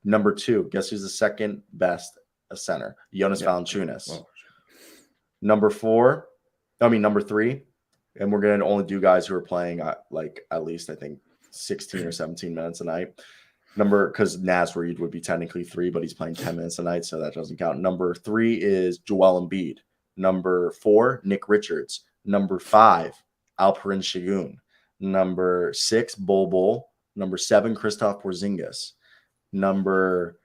Number 2, guess who's the second best center? Jonas Valanciunas. Well, number 3, and we're going to only do guys who are playing at least I think 16 or 17 minutes a night. Because Naz Reid would be technically 3, but he's playing 10 minutes a night, so that doesn't count. Number 3 is Joel Embiid. Number 4, Nick Richards. Number 5, Alperen Şengün. Number 6, Bol Bol. Number 7, Kristaps Porzingis. Number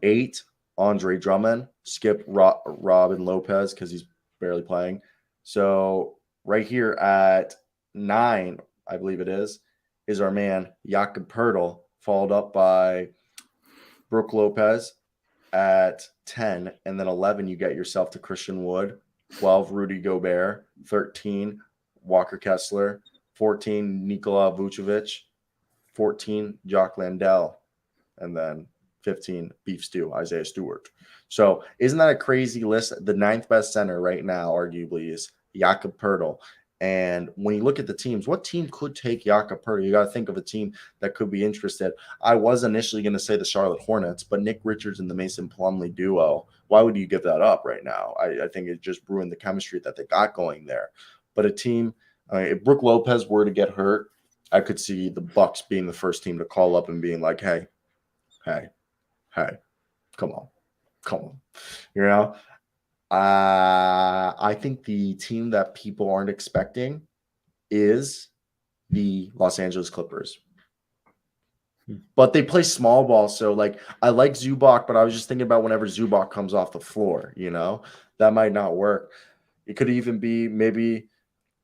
8, Andre Drummond. Skip Robin Lopez because he's barely playing. So right here at 9, I believe it is our man Jakob Poeltl, followed up by Brook Lopez at 10. And then 11, you get yourself to Christian Wood. 12, Rudy Gobert. 13, Walker Kessler. 14, Nikola Vucevic. 14, Jock Landale. And then 15, Beef Stew, Isaiah Stewart. So isn't that a crazy list? The 9th best center right now, arguably, is Jakob Poeltl. And when you look at the teams, what team could take Jakob Poeltl? You got to think of a team that could be interested. I was initially going to say the Charlotte Hornets, but Nick Richards and the Mason Plumlee duo, why would you give that up right now? I think it just ruined the chemistry that they got going there. But a team, if Brook Lopez were to get hurt, I could see the Bucks being the first team to call up and being like, hey, come on. You know? I think the team that people aren't expecting is the Los Angeles Clippers. But they play small ball, so I like Zubac, but I was just thinking about whenever Zubac comes off the floor, that might not work. It could even be maybe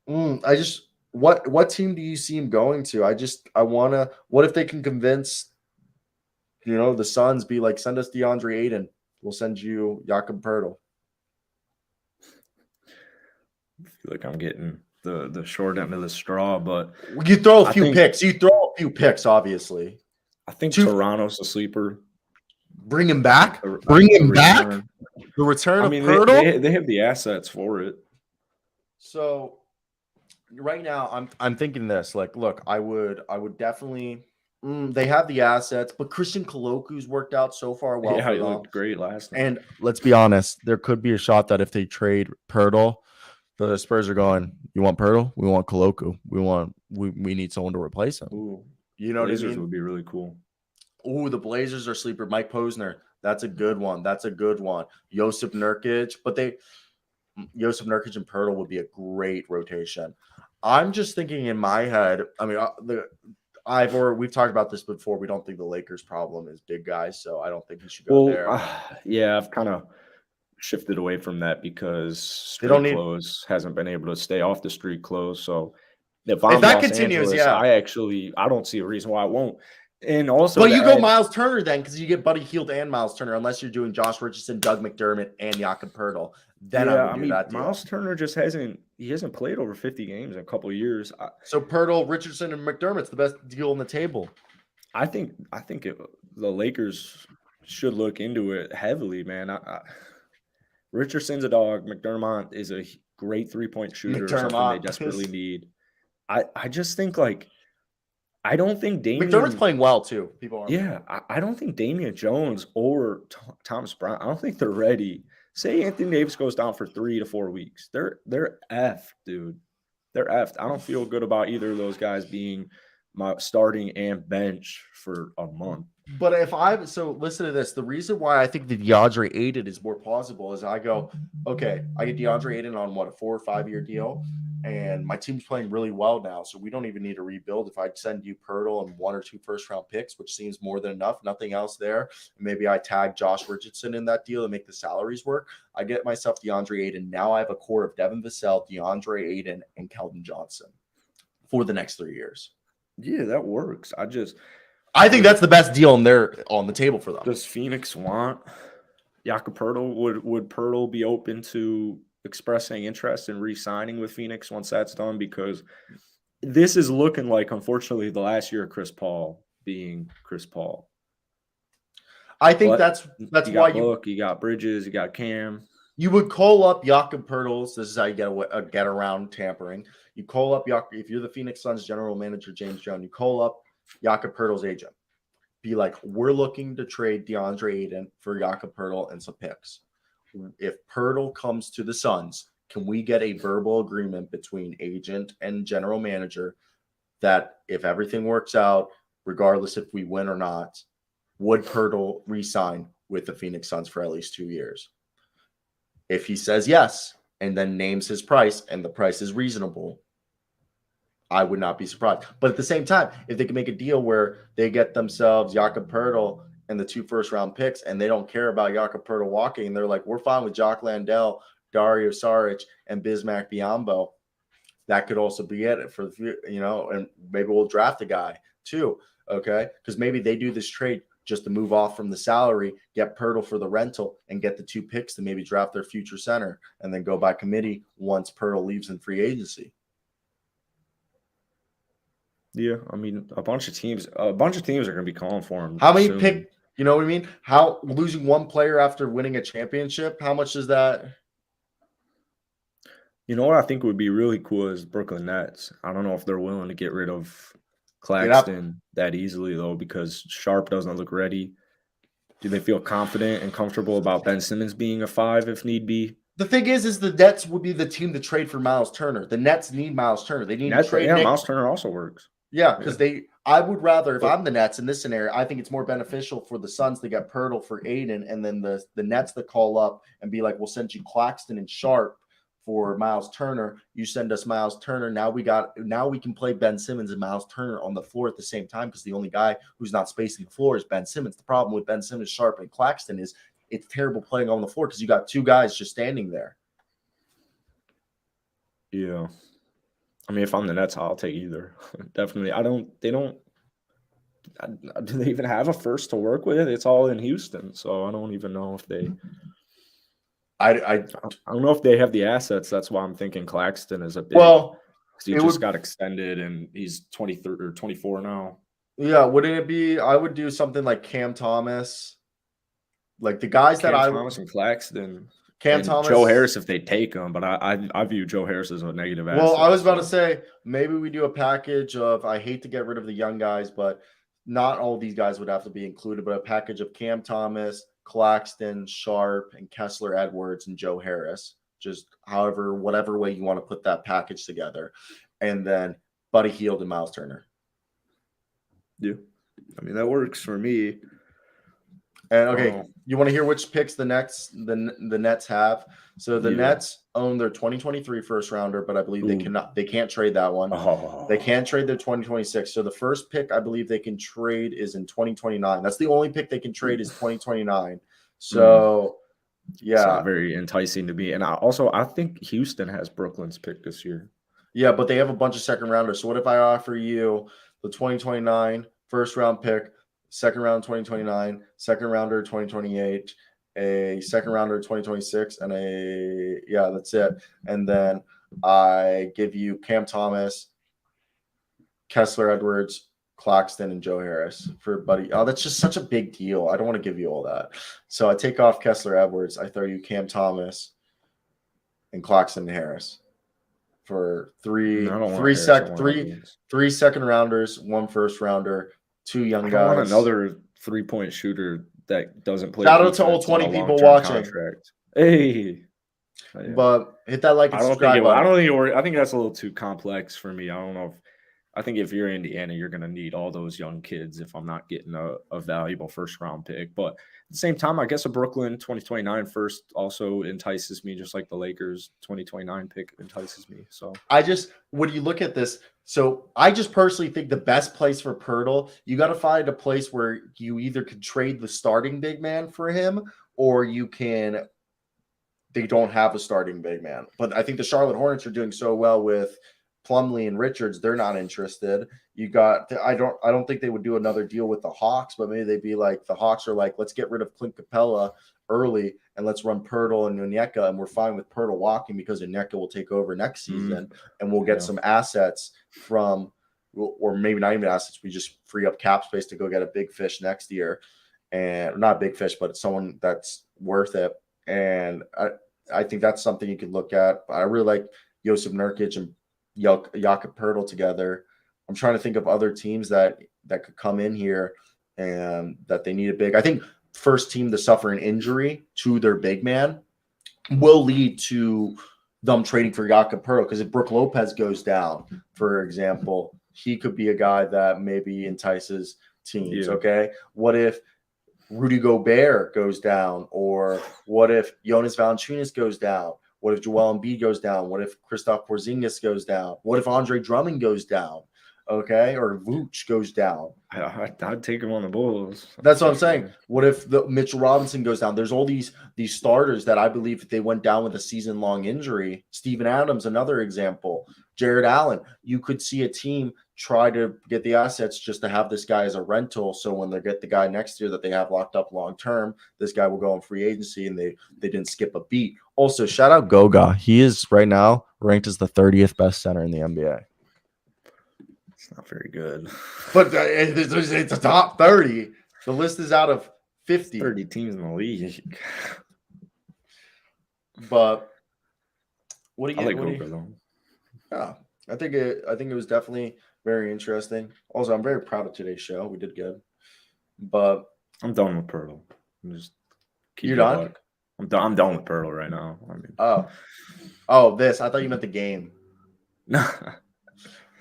what team do you see him going to? What if they can convince the Suns, be like, send us DeAndre Ayton, we'll send you Jakob Poeltl. I feel like I'm getting the short end of the straw, but you throw a few picks. You throw a few picks, obviously. I think Toronto's a sleeper. Bring him back. The return of Poeltl. They have the assets for it. So right now, I'm thinking this. Look, I would definitely. They have the assets, but Christian Colocu's worked out so far well. Yeah, he looked great last night. And let's be honest, there could be a shot that if they trade Poeltl, The Spurs are going, you want Poeltl? We want Koloku. We need someone to replace him. Ooh, You know Blazers what I mean? would be really cool. Ooh, the Blazers are sleeper. Mike Posner. That's a good one. Josip Nurkic. Josip Nurkic and Poeltl would be a great rotation. I'm just thinking in my head. I mean, we've talked about this before. We don't think the Lakers' problem is big guys, so I don't think he should go there. Yeah, I've kind of shifted away from that because They don't street need- clothes hasn't been able to stay off the street clothes. So if that Los continues, Angeles, I don't see a reason why I won't. And also, but you go Miles Turner then, because you get Buddy Hield and Miles Turner, unless you're doing Josh Richardson, Doug McDermott, and Jakob Poeltl. Then I would do that deal. Miles Turner just hasn't played over 50 games in a couple of years. So Poeltl, Richardson, and McDermott's the best deal on the table. I think the Lakers should look into it heavily, man. Richardson's a dog. McDermott is a great 3-point shooter. Something they desperately need. I just think I don't think Damian McDermott's playing well too. I don't think Damian Jones or Thomas Brown. I don't think they're ready. Say Anthony Davis goes down for 3 to 4 weeks. They're effed, dude. They're effed. I don't feel good about either of those guys being my starting and bench for a month. But listen to this. The reason why I think the DeAndre Ayton is more plausible is I get DeAndre Ayton on a 4 or 5 year deal, and my team's playing really well now, so we don't even need to rebuild. If I send you Poeltl and 1 or 2 first round picks, which seems more than enough, nothing else there, maybe I tag Josh Richardson in that deal and make the salaries work. I get myself DeAndre Ayton. Now I have a core of Devin Vassell, DeAndre Ayton, and Keldon Johnson for the next 3 years. Yeah, that works. I think that's the best deal on the table for them. Does Phoenix want Jakob Poeltl? Would Poeltl be open to expressing interest in re-signing with Phoenix once that's done? Because this is looking like, unfortunately, the last year of Chris Paul being Chris Paul. I think that's why you got Bridges, you got Cam. You would call up Jakob Poeltl. This is how you get around tampering. You call up if you're the Phoenix Suns general manager, James Jones, you call up Jakob Poeltl's agent. Be like, we're looking to trade DeAndre Ayton for Jakob Poeltl and some picks. If Poeltl comes to the Suns, can we get a verbal agreement between agent and general manager that if everything works out, regardless if we win or not, would Poeltl re-sign with the Phoenix Suns for at least 2 years? If he says yes and then names his price and the price is reasonable, I would not be surprised. But at the same time, if they can make a deal where they get themselves Jakob Poeltl and the 2 first-round picks, and they don't care about Jakob Poeltl walking, they're like, we're fine with Jock Landale, Dario Saric, and Bismack Biyombo. That could also be it for and maybe we'll draft a guy too. Okay, because maybe they do this trade just to move off from the salary, get Poeltl for the rental, and get the 2 picks to maybe draft their future center, and then go by committee once Poeltl leaves in free agency. Yeah, I mean, a bunch of teams are going to be calling for him. How many pick? You know what I mean? How losing 1 player after winning a championship? How much is that? You know what I think would be really cool is Brooklyn Nets. I don't know if they're willing to get rid of Claxton that easily though, because Sharp doesn't look ready. Do they feel confident and comfortable about Ben Simmons being a 5 if need be? The thing is the Nets would be the team to trade for Miles Turner. The Nets need Miles Turner. They need to trade. Yeah, Miles Turner also works. Yeah, because I would rather, if I'm the Nets in this scenario, I think it's more beneficial for the Suns to get Poeltl for Ayton, and then the Nets to call up and be like, we'll send you Claxton and Sharp for Miles Turner. You send us Miles Turner. Now we can play Ben Simmons and Miles Turner on the floor at the same time, because the only guy who's not spacing the floor is Ben Simmons. The problem with Ben Simmons, Sharp, and Claxton is it's terrible playing on the floor because you got 2 guys just standing there. Yeah. I mean, if I'm the Nets, I'll take either. Definitely. Do they even have a first to work with? It's all in Houston. So I don't even know if they I don't know if they have the assets. That's why I'm thinking Claxton is a big. Well, because he just got extended and he's 23 or 24 now. Yeah, wouldn't it be? I would do something like Cam Thomas, like the guys Thomas and Claxton. Thomas, Joe Harris if they take him, but I view Joe Harris as a negative asset. Well, I was about to say maybe we do a package of. I hate to get rid of the young guys, but not all these guys would have to be included. But a package of Cam Thomas, Claxton, Sharp, and Kessler Edwards and Joe Harris just however, whatever way you want to put that package together. And then Buddy Hield and Miles Turner. Yeah. I mean, that works for me. And okay, you want to hear which picks the Nets have? So the Nets own their 2023 first rounder, but I believe they can't trade that one. They can't trade their 2026. So the first pick I believe they can trade is in 2029. That's the only pick they can trade is 2029. So yeah, it's not very enticing to me. And I think Houston has Brooklyn's pick this year. Yeah, but they have a bunch of second rounders. So what if I offer you the 2029 first round pick, second round 2029, second rounder 2028, a second rounder 2026, and that's it. And then I give you Cam Thomas, Kessler Edwards, Claxton, and Joe Harris for Buddy. Oh, that's just such a big deal. I don't want to give you all that. So I take off Kessler Edwards. I throw you Cam Thomas and Claxton and Harris for three second rounders, one first rounder, two young guys. I want another 3-point shooter that doesn't play. Shout out to all 20 people watching. Contract. Hey. Yeah. But hit that like and subscribe button. I think that's a little too complex for me. I think if you're Indiana, you're going to need all those young kids if I'm not getting a valuable first round pick. But at the same time, I guess a Brooklyn 2029 first also entices me, just like the Lakers 2029 pick entices me. So when you look at this, so I just personally think the best place for Poeltl, you got to find a place where you either can trade the starting big man for him, or they don't have a starting big man. But I think the Charlotte Hornets are doing so well with Plumlee and Richards, they're not interested. I don't think they would do another deal with the Hawks, but maybe they'd be like, the Hawks are like, let's get rid of Clint Capella early and let's run Poeltl and Onyeka, and we're fine with Poeltl walking because Onyeka will take over next season, and we'll get some assets from, or maybe not even assets, we just free up cap space to go get a big fish next year, and not big fish, but someone that's worth it. And I think that's something you could look at. I really like Josip Nurkic and Jakob Poeltl together. I'm trying to think of other teams that could come in here and that they need a big. I think first team to suffer an injury to their big man will lead to them trading for Jakob Poeltl, because if Brook Lopez goes down, for example, he could be a guy that maybe entices teams. Yeah. Okay, what if Rudy Gobert goes down, or what if Jonas Valanciunas goes down? What if Joel Embiid goes down? What if Kristaps Porzingis goes down? What if Andre Drummond goes down? Okay, or Vooch goes down. I'd take him on the Bulls. That's what I'm saying. What if Mitchell Robinson goes down? There's all these starters that I believe if they went down with a season-long injury. Steven Adams, another example. Jared Allen. You could see a team try to get the assets just to have this guy as a rental, so when they get the guy next year that they have locked up long-term, this guy will go in free agency, and they didn't skip a beat. Also, shout out Goga. He is right now ranked as the 30th best center in the NBA. It's not very good. But it's a top 30. The list is out of 50. 30 teams in the league. But what do you? I like Goga though. Yeah, I think it was definitely very interesting. Also, I'm very proud of today's show. We did good. But I'm done with Poeltl. You're done? I'm done with Poeltl right now. I mean, this. I thought you meant the game.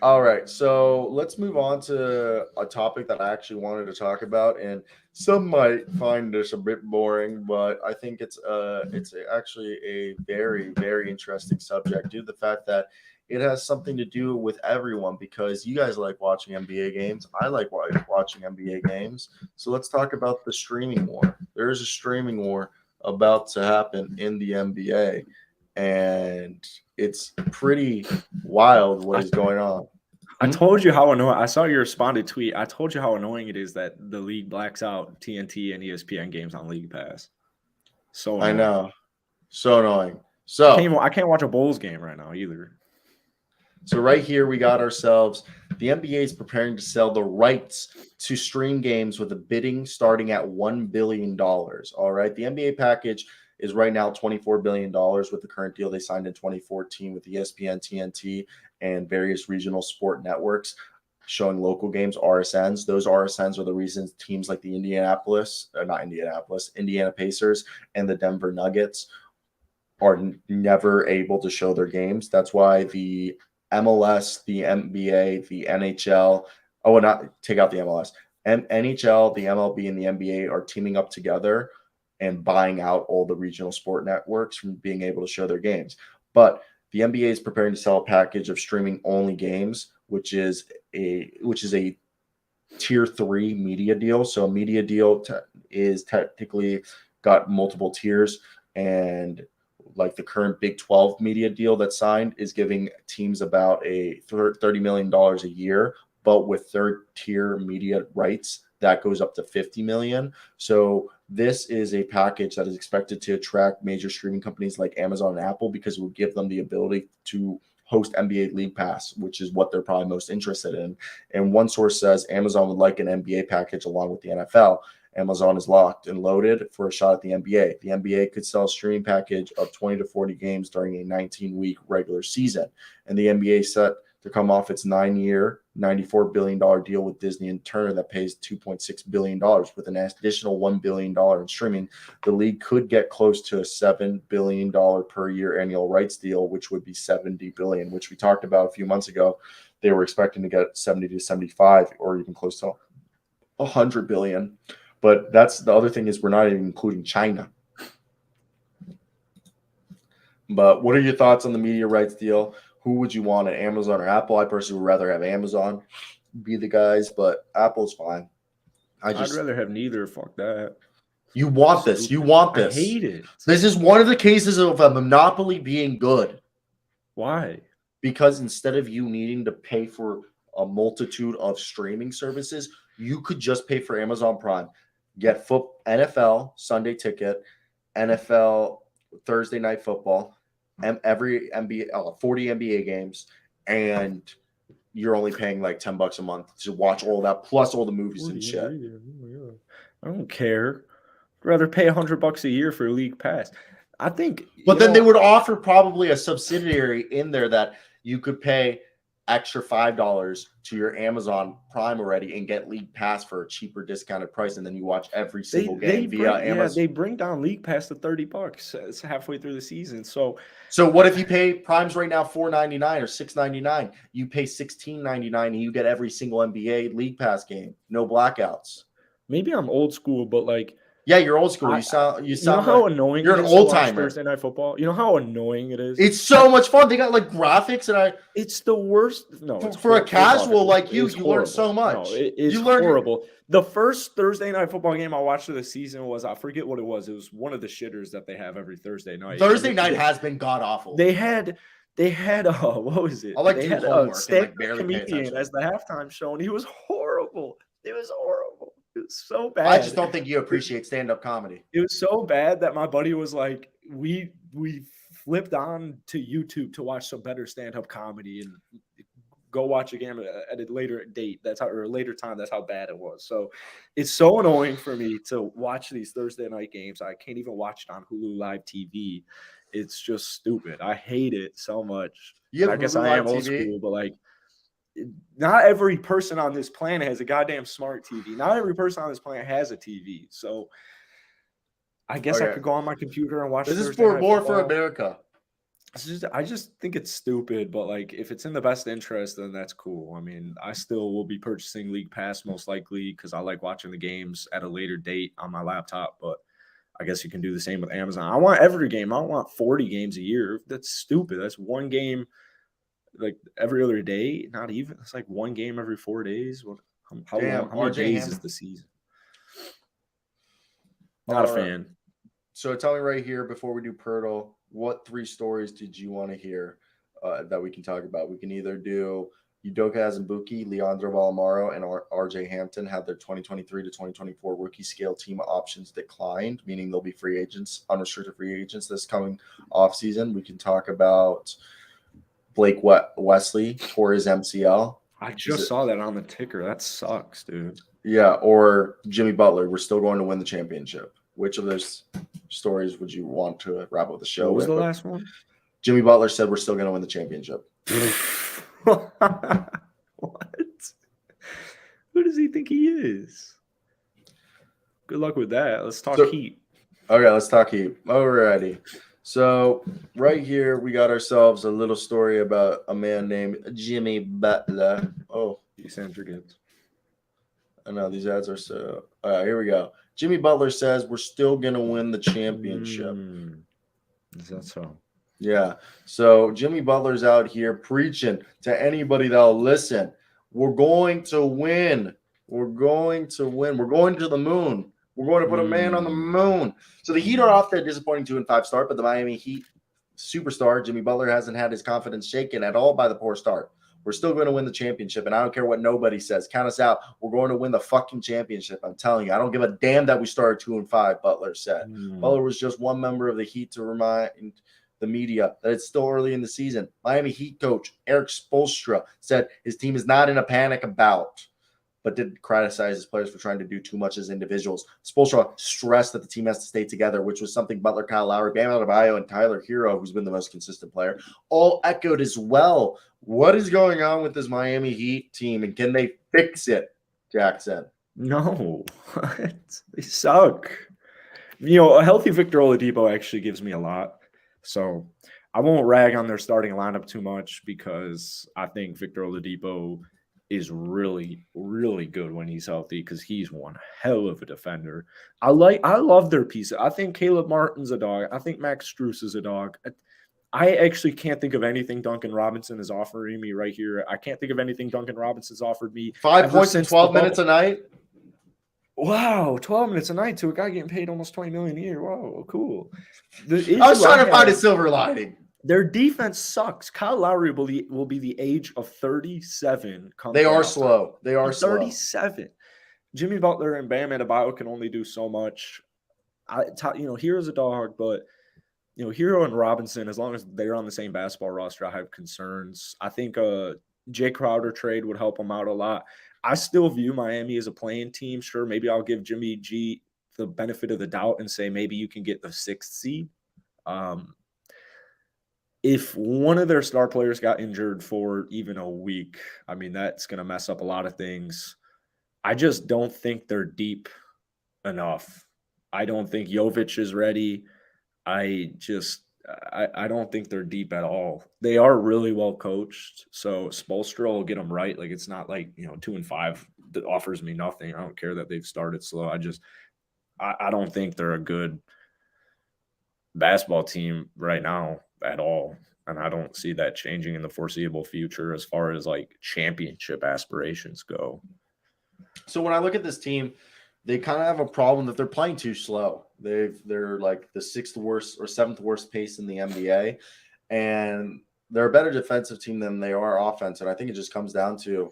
All right, so let's move on to a topic that I actually wanted to talk about, and some might find this a bit boring, but I think it's actually a very, very interesting subject due to the fact that it has something to do with everyone, because you guys like watching NBA games. I like watching NBA games. So let's talk about the streaming war. There is a streaming war about to happen in the NBA, and it's pretty wild what is going on. I told you how annoying. I saw your responded tweet. I told you how annoying it is that the league blacks out TNT and ESPN games on League Pass. So annoying. I know, so annoying. So I can't watch a Bulls game right now either. So right here we got ourselves. The NBA is preparing to sell the rights to stream games with a bidding starting at $1 billion. All right, the NBA package is right now $24 billion with the current deal they signed in 2014 with ESPN, TNT, and various regional sport networks showing local games, RSNs. Those RSNs are the reasons teams like the Indiana Pacers and the Denver Nuggets are never able to show their games. That's why the MLS, the NBA, the NHL, not take out the MLS, NHL, the MLB, and the NBA are teaming up together and buying out all the regional sport networks from being able to show their games. But the NBA is preparing to sell a package of streaming only games, which is a tier 3 media deal. So a media deal is technically got multiple tiers, and like the current Big 12 media deal that's signed is giving teams about a $30 million a year, but with third tier media rights, that goes up to $50 million. So this is a package that is expected to attract major streaming companies like Amazon and Apple, because it will give them the ability to host NBA League Pass, which is what they're probably most interested in. And one source says Amazon would like an NBA package along with the NFL. Amazon is locked and loaded for a shot at the NBA. The NBA could sell a streaming package of 20 to 40 games during a 19-week regular season. And the NBA set to come off its 9-year, $94 billion deal with Disney and Turner that pays $2.6 billion. With an additional $1 billion in streaming, the league could get close to a $7 billion per year annual rights deal, which would be $70 billion, which we talked about a few months ago. They were expecting to get 70 to 75 or even close to $100 billion. But that's the other thing, is we're not even including China. But what are your thoughts on the media rights deal? Who would you want, at Amazon or Apple? I personally would rather have Amazon be the guys, but Apple's fine. I'd rather have neither. Fuck that. You want this. You want this. I hate it. This is one of the cases of a monopoly being good. Why? Because instead of you needing to pay for a multitude of streaming services, you could just pay for Amazon Prime. Get NFL Sunday ticket, NFL Thursday night football, and every NBA 40 NBA games, and you're only paying like $10 a month to watch all that, plus all the movies and shit. I don't care. I'd rather pay $100 a year for a league pass. I think, but then they would offer probably a subsidiary in there that you could pay extra $5 to your Amazon Prime already and get League Pass for a cheaper discounted price, and then you watch every single game via Amazon. Yeah, they bring down League Pass to $30. It's halfway through the season. So what if you pay Prime's right now $4.99 or $6.99? You pay $16.99 and you get every single NBA League Pass game, no blackouts. Maybe I'm old school, but like, yeah, you're old school. You sound how annoying you're it an is old to watch timer. Thursday night football. You know how annoying it is. It's so much fun. They got like graphics, and it's the worst. No, for a casual like you learn so much. No, it's horrible. The first Thursday night football game I watched of the season was, I forget what it was. It was one of the shitters that they have every Thursday night. Thursday night has been god awful. They had what was it? I like they to had homework a stand-up and barely comedian as the halftime show, and he was horrible. It was horrible. It was so bad. I just don't think you appreciate stand-up comedy. It was so bad that my buddy was like, we flipped on to YouTube to watch some better stand-up comedy and go watch a game at a later date. Or a later time. That's how bad it was. So it's so annoying for me to watch these Thursday night games. I can't even watch it on Hulu Live TV. It's just stupid. I hate it so much. I guess I am old school, but like, not every person on this planet has a goddamn smart TV. Not every person on this planet has a TV. So I guess I could go on my computer and watch. This is for more for America. I just think it's stupid, but like, if it's in the best interest, then that's cool. I mean, I still will be purchasing League Pass most likely because I like watching the games at a later date on my laptop. But I guess you can do the same with Amazon. I want every game. I don't want 40 games a year. That's stupid. That's one game like every other day. Not even. It's like one game every 4 days. How many days is the season? Not a fan. So tell me right here before we do Poeltl, what 3 stories did you want to hear that we can talk about? We can either do Udoka Azubuike, Leandro Valamaro, and RJ Hampton had their 2023 to 2024 rookie scale team options declined, meaning they'll be free agents, unrestricted free agents this coming offseason. We can talk about Blake Wesley tore his MCL. I just saw that on the ticker. That sucks, dude. Yeah, or Jimmy Butler. We're still going to win the championship. Which of those stories would you want to wrap up the show? What was the last one? Jimmy Butler said we're still going to win the championship. What? Who does he think he is? Good luck with that. Let's talk Heat. Okay, let's talk Heat. Alrighty. So right here, we got ourselves a little story about a man named Jimmy Butler. Oh, These Andrew Gibbs. I know these ads are so. All right, here we go. Jimmy Butler says we're still gonna win the championship. Is that so? Yeah. So Jimmy Butler's out here preaching to anybody that'll listen. We're going to win. We're going to win. We're going to the moon. We're going to put a man on the moon. So the Heat are off their disappointing 2-5 start, but the Miami Heat superstar Jimmy Butler hasn't had his confidence shaken at all by the poor start. We're still going to win the championship, and I don't care what nobody says. Count us out. We're going to win the fucking championship. I'm telling you. I don't give a damn that we started 2-5, Butler said. Butler was just one member of the Heat to remind the media that it's still early in the season. Miami Heat coach Eric Spoelstra said his team is not in a panic about, but did criticize his players for trying to do too much as individuals. Spoelstra stressed that the team has to stay together, which was something Butler, Kyle Lowry, Bam Adebayo, and Tyler Hero, who's been the most consistent player, all echoed as well. What is going on with this Miami Heat team, and can they fix it, Jackson? No. They suck. A healthy Victor Oladipo actually gives me a lot. So I won't rag on their starting lineup too much because I think Victor Oladipo is really, really good when he's healthy because he's one hell of a defender. I love their piece. I think Caleb Martin's a dog. I think Max Strus is a dog. I actually can't think of anything Duncan Robinson is offering me right here. I can't think of anything Duncan Robinson's offered me. 5 points in 12 minutes a night? Wow, 12 minutes a night to a guy getting paid almost $20 million a year. Wow, cool. I was trying to find a silver lining. Their defense sucks. Kyle Lowry will be the age of 37. They are slow. They are 37. Jimmy Butler and Bam Adebayo can only do so much. Hero's a dog, but Hero and Robinson, as long as they're on the same basketball roster, I have concerns. I think Jay Crowder trade would help them out a lot. I still view Miami as a playing team. Sure, maybe I'll give Jimmy G the benefit of the doubt and say maybe you can get the 6th seed. If one of their star players got injured for even a week, I mean, that's going to mess up a lot of things. I just don't think they're deep enough. I don't think Jovic is ready. I don't think they're deep at all. They are really well coached, so Spoelstra will get them right. Like, it's not like 2-5 that offers me nothing. I don't care that they've started slow. I don't think they're a good basketball team right now at all, and I don't see that changing in the foreseeable future as far as like championship aspirations go. So when I look at this team, they kind of have a problem that they're playing too slow. They're like the 6th worst or 7th worst pace in the NBA, and they're a better defensive team than they are offense. And I think it just comes down to,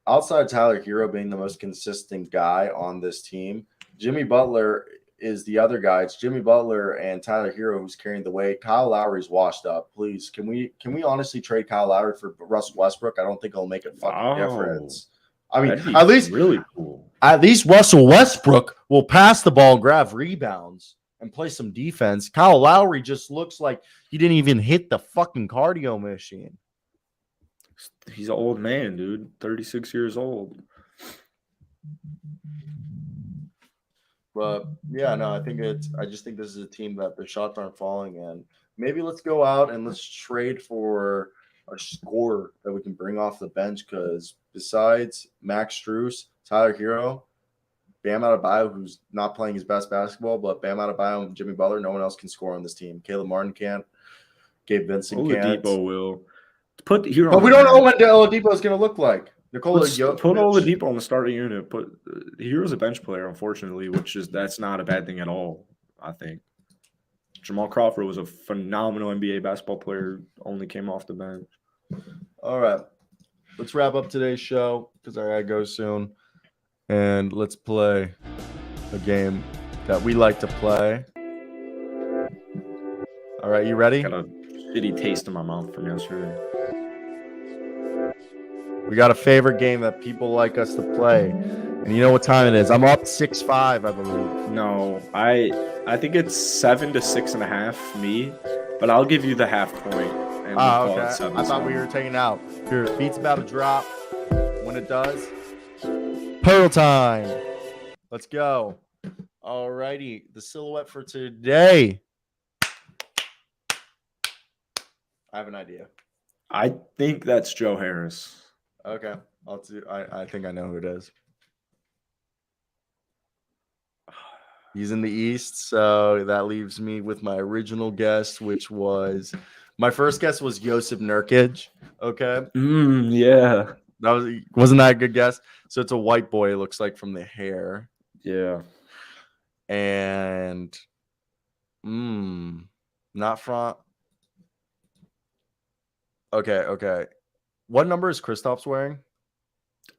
outside Tyler Hero being the most consistent guy on this team, Jimmy Butler is the other guy. It's Jimmy Butler and Tyler Hero who's carrying the weight. Kyle Lowry's washed up. Please, can we honestly trade Kyle Lowry for Russell Westbrook? I don't think it'll make a fucking difference. I mean, at least really cool. At least Russell Westbrook will pass the ball, grab rebounds, and play some defense. Kyle Lowry just looks like he didn't even hit the fucking cardio machine. He's an old man, dude. 36 years old. But yeah, no, I just think this is a team that the shots aren't falling in. Maybe let's go out and let's trade for a scorer that we can bring off the bench, because besides Max Strus, Tyler Hero, Bam Adebayo, who's not playing his best basketball, but Bam Adebayo and Jimmy Butler, no one else can score on this team. Caleb Martin can't. Gabe Vincent can't. Oladipo will. Put Hero. But we don't know what Oladipo is going to look like. Put Oladipo on the starting unit. Put Hero's a bench player, unfortunately, that's not a bad thing at all. I think Jamal Crawford was a phenomenal NBA basketball player. Only came off the bench. All right, let's wrap up today's show because I gotta go soon, and let's play a game that we like to play. All right, you ready? Got a shitty taste in my mouth from yesterday. We got a favorite game that people like us to play. And you know what time it is. I'm up 6-5, I believe. No, I think it's 7 to 6.5 me, but I'll give you the half point. And we'll call it 7. I thought we were taking out. Here, beat's about to drop. When it does, Pearl time. Let's go. All righty. The silhouette for today I have an idea. I think that's Joe Harris. Okay. I think I know who it is. He's in the East, so that leaves me with my original guess, which was my first guess was Josip Nurkic. Okay. Yeah. Wasn't that a good guess? So it's a white boy, it looks like, from the hair. Yeah. And not from. Okay. What number is Kristaps wearing?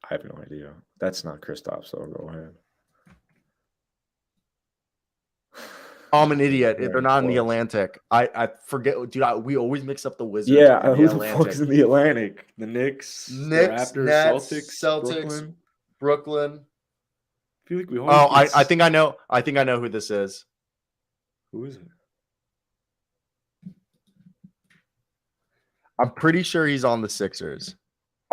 I have no idea. That's not Kristaps, so go ahead. I'm an idiot. Very They're not in the close. Atlantic. I forget, dude. We always mix up the Wizards. Yeah, and who the fuck's in the Atlantic? The Knicks, the Nets, Raptors, Nets, Celtics, Brooklyn. I feel like we always. Oh, I think I know. I think I know who this is. Who is it? I'm pretty sure he's on the Sixers.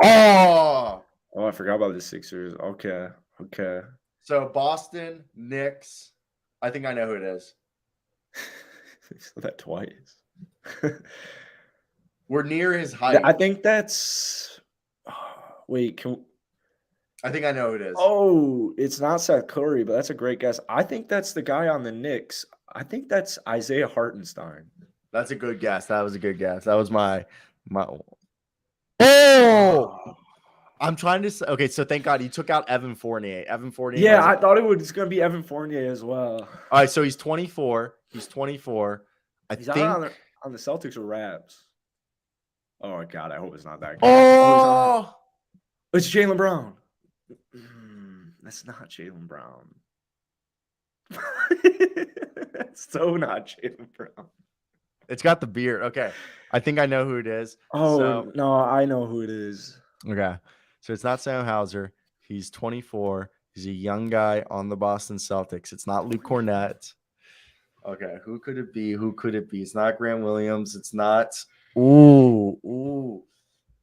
Oh, I forgot about the Sixers. Okay. so Boston, Knicks. I think I know who it is. You said that twice. We're near his height. I think that's. Wait, I think I know who it is. Oh, it's not Seth Curry, but that's a great guess. I think that's the guy on the Knicks. I think that's Isaiah Hartenstein. That's a good guess. That was a good guess. That was my. Oh, I'm trying to say. Okay, so thank God he took out Evan Fournier. Yeah, I thought it was going to be Evan Fournier as well. All right, so he's 24. He's 24. He's on the Celtics or Raps. Oh my God, I hope it's not that guy. Oh, it's Jaylen Brown. That's not Jaylen Brown. That's so not Jaylen Brown. it's got the beard. Okay, I think I know who it is. Oh, no, I know who it is. Okay, so it's not Sam Hauser. He's 24. He's a young guy on the Boston Celtics. It's not Luke Cornett. Okay, who could it be? It's not Grant Williams. It's not. Ooh.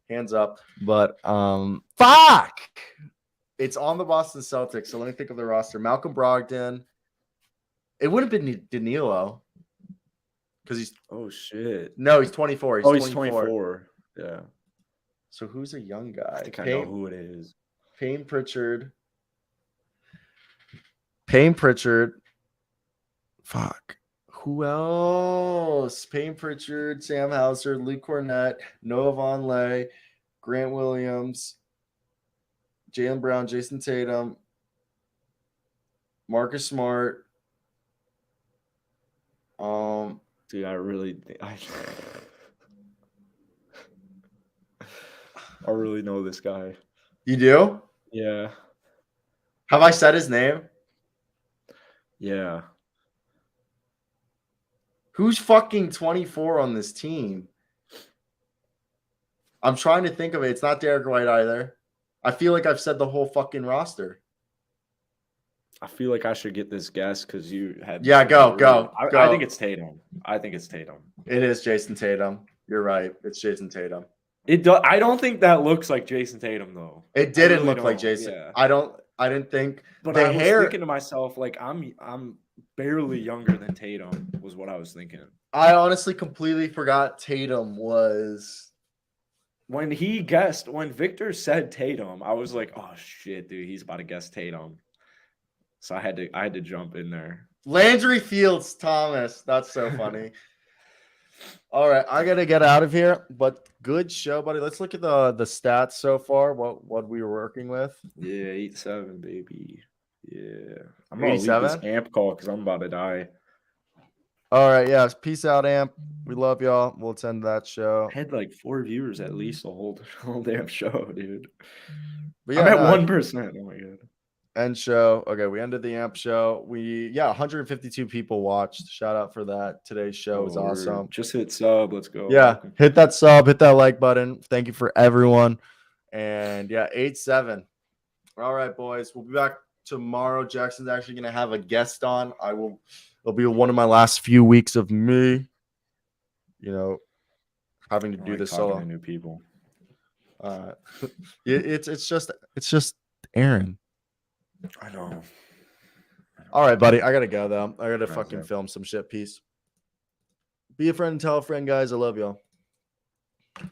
Hands up. But fuck. It's on the Boston Celtics. So let me think of the roster. Malcolm Brogdon. It wouldn't have been Danilo. Because he's. Oh, shit. No, he's 24. He's 24. Yeah. So who's a young guy? I think I know who it is. Payne Pritchard. Fuck. Who else? Payne Pritchard, Sam Hauser, Luke Cornett, Noah Vonleh, Grant Williams, Jaylen Brown, Jason Tatum, Marcus Smart. Dude, I really know this guy. You do? Yeah. Have I said his name? Yeah. Who's fucking 24 on this team? I'm trying to think of it. It's not Derek White either. I feel like I've said the whole fucking roster. I feel like I should get this guess because you had. Yeah, go. I think it's Tatum. It is Jason Tatum. You're right. It's Jason Tatum. I don't think that looks like Jason Tatum though. It didn't look like Jason. Yeah. I didn't think. But the I was hair. thinking to myself, like I'm barely younger than Tatum. Was what I was thinking. I honestly completely forgot Tatum was. When Victor said Tatum, I was like, oh shit, dude, he's about to guess Tatum. So I had to jump in there. Landry Fields Thomas. That's so funny. All right, I gotta get out of here. But good show, buddy. Let's look at the stats so far. What we were working with. Yeah, 8-7, baby. Yeah, I'm gonna leave this amp call because I'm about to die. All right, yeah. Peace out, Amp. We love y'all. We'll attend that show. I had like 4 viewers at least the whole damn show, dude. But I'm at 1%. Oh my god. End show. Okay, we ended the Amp show. 152 people watched. Shout out for that. Today's show was awesome. Just hit sub. Let's go. Yeah, hit that sub, hit that like button. Thank you for everyone. And yeah, 8-7. All right, boys. We'll be back tomorrow. Jackson's actually gonna have a guest on. It'll be one of my last few weeks of me, having to do this solo. To new people. It's just Aaron. I know. All right, buddy. I gotta go though. I gotta fucking film some shit. Peace. Be a friend and tell a friend, guys. I love y'all.